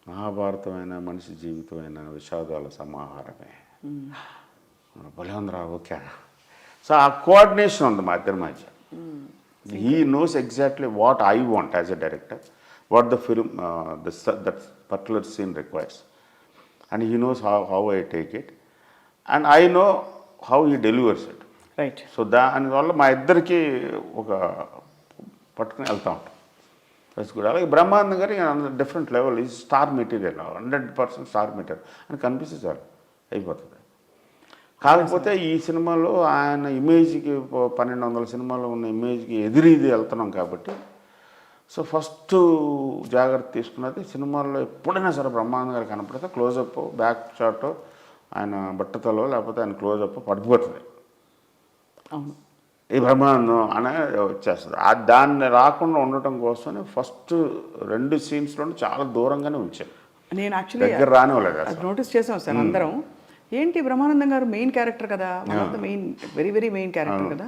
మహాభారతమైన మనిషి జీవితమైన విషాదాల సమాహారమే. భలే ఉందిరా ఓకే. సో ఆ కోఆర్డినేషన్ ఉంది మా ఇద్దరి మధ్య. He knows exactly what I want as a director, what the film that particular scene requires, and he knows how I take it and I know how he delivers it. Right. So దానివల్ల మా ఇద్దరికి ఒక పట్టుకుని వెళ్తూ ఉంటాం. That's good. అలాగే Brahmanandam garu different level is star material, 100% star material అని కనిపిస్తే చాలు అయిపోతుంది. కాకపోతే ఈ సినిమాలో ఆయన ఇమేజ్కి 1200 సినిమాలో ఉన్న ఇమేజ్కి ఎదురీది వెళ్తున్నాం కాబట్టి సో ఫస్ట్ జాగ్రత్త తీసుకున్నది సినిమాల్లో ఎప్పుడైనా సరే బ్రహ్మానందం గారు కనపడితే క్లోజప్ బ్యాక్ షాట్ ఆయన బట్టతలో లేకపోతే ఆయన క్లోజప్ పడిపోతుంది. అవును, ఈ బ్రహ్మానందం అనేది వచ్చేస్తుంది. దాన్ని రాకుండా ఉండటం కోసం ఫస్ట్ 2 సీన్స్లోనే చాలా దూరంగానే ఉంచారు. నేను యాక్చువల్లీ దగ్గర రానివ్వలేదు అది నోటీస్ చేసాం సార్ అందరం. ఏంటి బ్రహ్మానందం గారు మెయిన్ క్యారెక్టర్ కదా, one of the main very very main character కదా,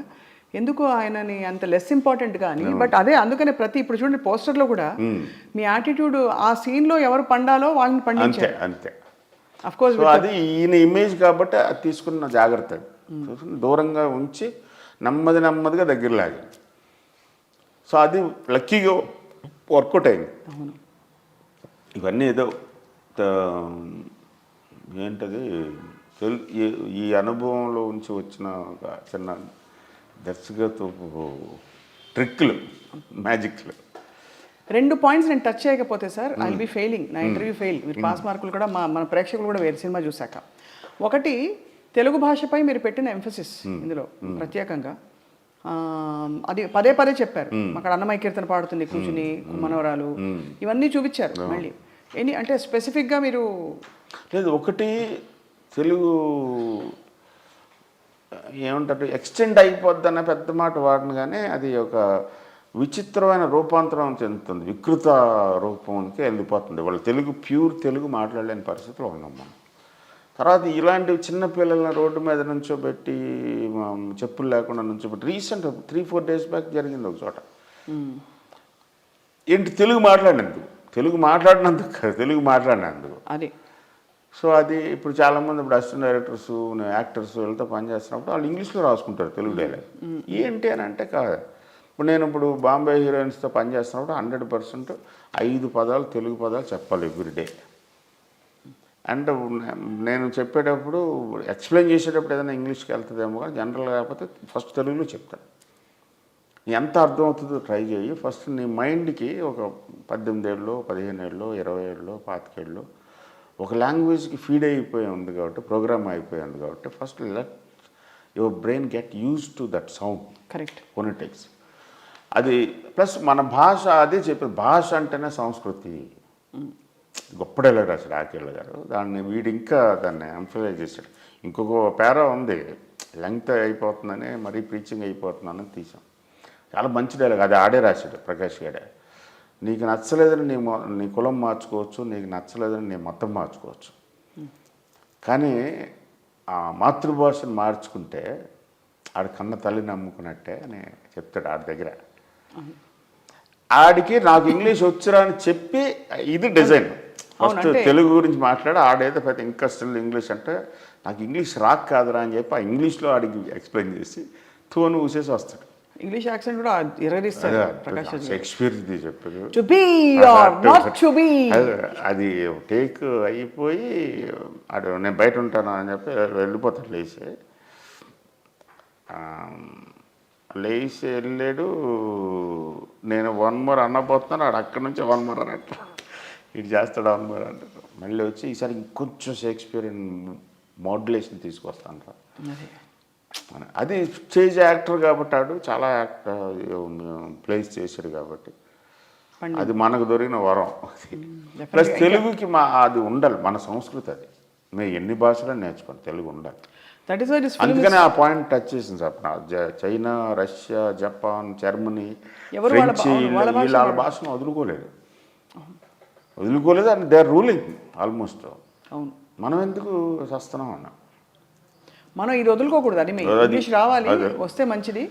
ఎందుకు ఆయనని అంత లెస్ ఇంపార్టెంట్ కానీ. బట్ అదే అందుకనే ఇప్పుడు చూడండి పోస్టర్లో కూడా మీ యాటిట్యూడ్ ఆ సీన్లో ఎవరు పండాలో వాళ్ళని పండించారు. అంతే అఫ్ కోర్స్ అది ఈయన ఇమేజ్ కాబట్టి అది తీసుకున్న జాగ్రత్త. దూరంగా ఉంచి నెమ్మదిగా దగ్గర లాగి. సో అది లక్కీగా వర్కౌట్ అయింది. ఇవన్నీ ఏదో ఏంటది ఈ అనుభవంలో ఉంచి వచ్చిన ఒక చిన్న దర్శకత్వపు ట్రిక్లు, మ్యాజిక్లు. 2 పాయింట్స్ నేను టచ్ చేయకపోతే sir I will be failing, నా ఇంటర్వ్యూ ఫెయిల్. మీరు పాస్ మార్కులు కూడా మన ప్రేక్షకులు కూడా వేరు సినిమా చూశాక. ఒకటి, తెలుగు భాషపై మీరు పెట్టిన ఎంఫసిస్ ఇందులో ప్రత్యేకంగా అది పదే చెప్పారు. అక్కడ అన్నమయ్య కీర్తన పాడుతుంది కూర్చుని, మనవరాలు, ఇవన్నీ చూపించారు. మళ్ళీ అంటే స్పెసిఫిక్గా మీరు లేదు, ఒకటి తెలుగు ఏమంటారు ఎక్స్టెండ్ అయిపోద్ది అన్న పెద్ద మాట వాడిని, కానీ అది ఒక విచిత్రమైన రూపాంతరం చెందుతుంది, వికృత రూపంకి వెళ్ళిపోతుంది. వాళ్ళు ప్యూర్ తెలుగు మాట్లాడలేని పరిస్థితిలో ఉన్నాం మనం. తర్వాత ఇలాంటి చిన్న పిల్లల్ని రోడ్డు మీద నుంచోబెట్టి చెప్పులు లేకుండా నుంచోబెట్టి రీసెంట్ 3-4 days బ్యాక్ జరిగింది ఒక చోట. ఏంటి తెలుగు మాట్లాడినందుకు అది. సో అది ఇప్పుడు చాలామంది ఇప్పుడు అసిస్టెంట్ డైరెక్టర్స్ యాక్టర్స్ వీళ్ళతో పనిచేస్తున్నప్పుడు వాళ్ళు ఇంగ్లీష్లో రాసుకుంటారు తెలుగు డైలాగ్. ఏంటి అని అంటే కాదు. ఇప్పుడు బాంబే హీరోయిన్స్తో పనిచేస్తున్నప్పుడు 100% 5 పదాలు తెలుగు పదాలు చెప్పాలి ఎవ్రీడే. అండ్ నేను చెప్పేటప్పుడు ఎక్స్ప్లెయిన్ చేసేటప్పుడు ఏదైనా ఇంగ్లీష్కి వెళ్తుందేమో కానీ జనరల్గా కాకపోతే ఫస్ట్ తెలుగులో చెప్తాను. ఎంత అర్థమవుతుందో ట్రై చేయి. ఫస్ట్ నీ మైండ్కి ఒక 18 ఏళ్ళు 15 ఏళ్ళు 20 ఏళ్ళు 25 ఏళ్ళు ఒక లాంగ్వేజ్కి ఫీడ్ అయిపోయి ఉంది కాబట్టి, ప్రోగ్రామ్ అయిపోయి ఉంది కాబట్టి first let your brain get use to that sound. Correct. Phonetics అది ప్లస్ మన భాష అదే చెప్పేది. భాష అంటేనే సంస్కృతి. గొప్ప డైలాగ్ రాశాడు ఆకేళ్ళ గారు. వీడు ఇంకా దాన్ని ఎంఫసైజ్ చేశాడు. ఇంకొక పేరా ఉంది, లెంగ్త్ అయిపోతుందని మరీ ప్రీచింగ్ అయిపోతుందని తీసాం. చాలా మంచి డైలాగ్, అది ఆడే రాశాడు ప్రకాష్ గారే. నీకు నచ్చలేదని నీ కులం మార్చుకోవచ్చు, నీకు నచ్చలేదని నీ మతం మార్చుకోవచ్చు, కానీ ఆ మాతృభాషను మార్చుకుంటే ఆడి కన్న తల్లిని నమ్ముకున్నట్టే అని చెప్తాడు ఆడి దగ్గర. ఆడికి నాకు ఇంగ్లీష్ వచ్చురా అని చెప్పి ఇది డిజైన్. ఫస్ట్ తెలుగు గురించి మాట్లాడి ఆడైతే పెద్ద ఇంకా స్టిల్ ఇంగ్లీష్ అంటే నాకు ఇంగ్లీష్ రాక్ కాదురా అని చెప్పి ఆ ఇంగ్లీష్లో ఆడికి ఎక్స్ప్లెయిన్ చేసి తోను ఊసేసి వస్తాడు. ఇంగ్లీష్ యాక్సెంట్ కూడా ఎర్రరిస్తారు ప్రకాష్. షేక్స్పియర్ది చెప్పారు. అది టేక్ అయిపోయి నేను బయట ఉంటాను అని చెప్పి వెళ్ళిపోతాడు. లేచి వెళ్ళాడు. నేను 1 more అనబోతున్నాను, ఆడు అక్కడి నుంచి 1 more అన్నట్టు ఇటు చేస్తాడు 1 more అంటారు. మళ్ళీ వచ్చి ఈసారి ఇంకొంచెం షేక్స్పియరియన్ మోడ్యులేషన్ తీసుకొస్తాను రా. అది స్టేజ్ యాక్టర్ కాబట్టి ఆడు చాలా ప్లేస్ చేశాడు కాబట్టి అది మనకు దొరికిన వరం. ప్లస్ తెలుగుకి అది ఉండాలి, మన సంస్కృతి. అది మేము ఎన్ని భాషలు నేర్చుకోండి, తెలుగు ఉండాలి. అందుకని ఆ పాయింట్ టచ్ చేసింది sir. China, Russia, Japan, Germany, French వాళ్ళ భాషను వదులుకోలేదు. And they are ruling almost. మనం ఎందుకు చేస్తున్నాం అన్నా, మనం ఇది వదులుకోకూడదు. అది ఇంగ్లీష్ రావాలి, వస్తే మంచిది,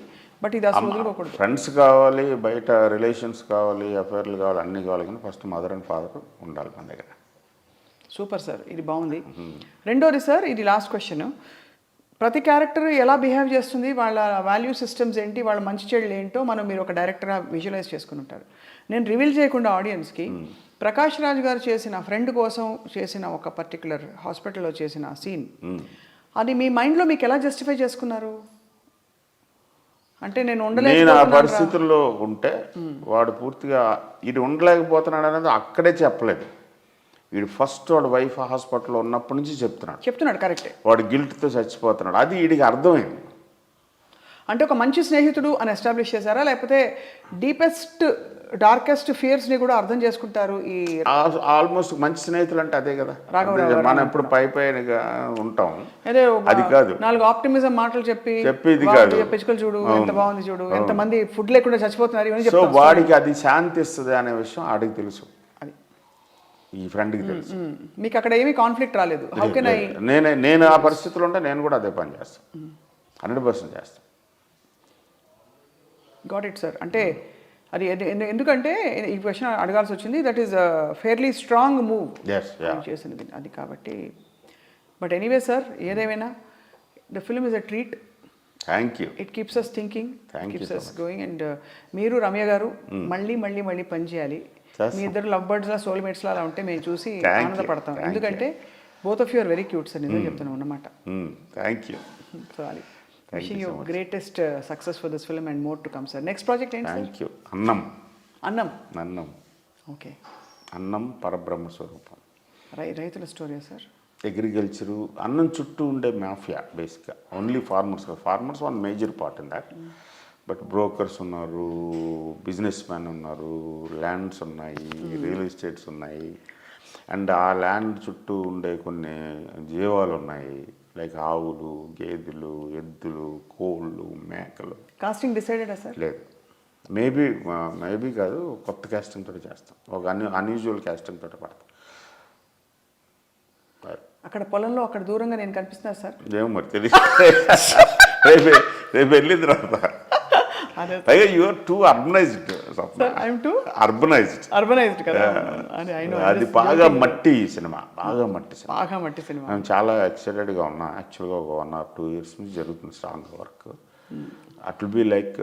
బట్ ఇది అసలు వదులుకోకూడదు. ఫ్రెండ్స్ కావాలి, బయట రిలేషన్స్ కావాలి, అఫైర్లు కావాలి, అన్నీ కావాలి, కానీ ఫస్ట్ మదర్ అండ్ ఫాదర్ ఉండాలి మన దగ్గర. సూపర్ సార్, ఇది బాగుంది. రెండోది సార్, ఇది లాస్ట్ క్వశ్చన్. ప్రతి క్యారెక్టర్ ఎలా బిహేవ్ చేస్తుంది, వాళ్ళ వాల్యూ సిస్టమ్స్ ఏంటి, వాళ్ళ మంచి చెడులు ఏంటో మీరు ఒక డైరెక్టర్గా విజువలైజ్ చేసుకుని ఉంటారు. నేను రివీల్ చేయకుండా ఆడియన్స్కి ప్రకాష్ రాజ్ గారు చేసిన ఫ్రెండ్ కోసం చేసిన ఒక పర్టికులర్ హాస్పిటల్లో చేసిన సీన్, అది మీ మైండ్లో మీకు ఎలా జస్టిఫై చేసుకున్నారు? అంటే నేను నేను ఆ ఉండలేకపోతున్నాను పరిస్థితుల్లో ఉంటే వాడు పూర్తిగా ఇది ఉండలేకపోతున్నాడు అనేది అక్కడే చెప్పలేదు. వీడు ఫస్ట్ వాడు వైఫ్ హాస్పిటల్లో ఉన్నప్పటి నుంచి చెప్తున్నాడు కరెక్టే. వాడు గిల్ట్తో చచ్చిపోతున్నాడు, అది వీడికి అర్థమైంది. అంటే ఒక మంచి స్నేహితుడు అని ఎస్టాబ్లిష్ చేశారా, లేకపోతే డీపెస్ట్ డార్కెస్ట్ ఫియర్స్ని కూడా అర్థం చేసుకుంటారు ఈ ఆల్మోస్ట్ మంచి స్నేహితులు అంటే అదే కదా, మనం ఎప్పుడు పైగా ఉంటాం, అదే అది కాదు. 4 ఆప్టిమిజం మాటలు చెప్పేది కాదు. పిచ్చుకలు చూడు ఎంత బాగుంది చూడు, ఎంత మంది ఫుడ్ లేకుండా చచ్చిపోతున్నారు ఇవన్నీ సో వాడికి అది శాంతి ఇస్తుంది అనే విషయం ఆడికి తెలుసు, అది ఈ ఫ్రెండ్కి తెలుసు. మీకు అక్కడ ఏమీ కాన్ఫ్లిక్ట్ రాలేదు? హౌ కెన్ ఐ నేను ఆ పరిస్థితిలో ఉంటే నేను కూడా అదే పని చేస్తాను, 100% చేస్తాను. Got it sir. అంటే అది ఎందుకంటే ఈ క్వశ్చన్ అడగాల్సి వచ్చింది. That is fairly strong move చేసినది అది కాబట్టి. బట్ ఎనీవే సార్, ఏదేమైనా the film is a treat. Thank you. It keeps us thinking, keeps us going. And మీరు రమ్య గారు మళ్ళీ మళ్ళీ మళ్ళీ పని చేయాలి. మీ ఇద్దరు లవ్ బర్డ్స్లా సోల్మేట్స్లా అలా ఉంటే మేము చూసి ఆనందపడతాం. ఎందుకంటే both of you are very cute sir, నిజం చెప్తున్నాం అన్నమాట. Thank you. సో అది wishing you greatest success for this film and more to come, sir. Next project ఏంటి? Thank you. అన్నం. ఓకే. అన్నం పరబ్రహ్మ స్వరూపం. రైతుల స్టోరీయా సార్? అగ్రికల్చరు, అన్నం చుట్టూ ఉండే మాఫియా బేసిక్గా. Only farmers one major part in that. But brokers ఉన్నారు, బిజినెస్ మ్యాన్ ఉన్నారు, ల్యాండ్స్ ఉన్నాయి, రియల్ ఎస్టేట్స్ ఉన్నాయి, అండ్ ఆ ల్యాండ్ చుట్టూ ఉండే కొన్ని జీవాలు ఉన్నాయి, లైక్ ఆవులు, గేదెలు, ఎద్దులు, కోళ్ళు, మేకలు. కాస్టింగ్ డిసైడెడా సార్? లేదు, మేబీ కాదు, కొత్త కాస్టింగ్ తోటి చేస్తాం, ఒక అన్యూజువల్ కాస్టింగ్ తోటి పడతాం. అక్కడ పొలంలో అక్కడ దూరంగా నేను కనిపిస్తున్నా సార్? ఏమో మరి తెలియదు, రేపు వెళ్ళిన తర్వాత. పైగా you are too urbanized. Urbanized కదా, అది బాగా మట్టి సినిమా, బాగా మట్టి సినిమా. నేను చాలా ఎక్సైటెడ్గా ఉన్నా. యాక్చువల్గా ఒక 1 or 2 years నుంచి జరుగుతుంది strong work. At will be like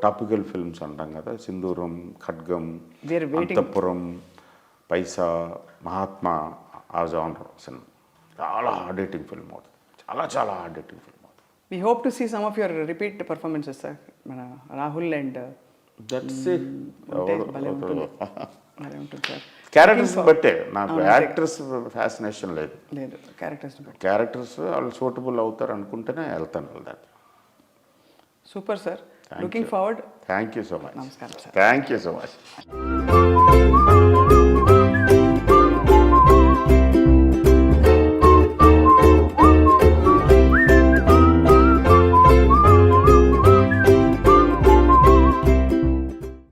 topical films అంటాం కదా, సింధూరం, ఖడ్గం, అంతఃపురం, పైసా, మహాత్మా, ఆ జానర్ సినిమా. చాలా హార్డ్ హిట్టింగ్ ఫిల్మ్ అవుతుంది, చాలా hard hitting film. We hope to see some of your repeat performances, sir. Mana Rahul and that's it. భలే ఉంటుంది సార్. క్యారెక్టర్స్ బట్టే నాకు యాక్టర్స్ ఫ్యాసినేషన్ లేదు. క్యారెక్టర్స్ వాళ్ళు సూటబుల్ అవుతారు అనుకుంటేనే వెళ్తాను. That super sir. Looking forward. Thank you so much. నమస్కారం sir. Thank you so much.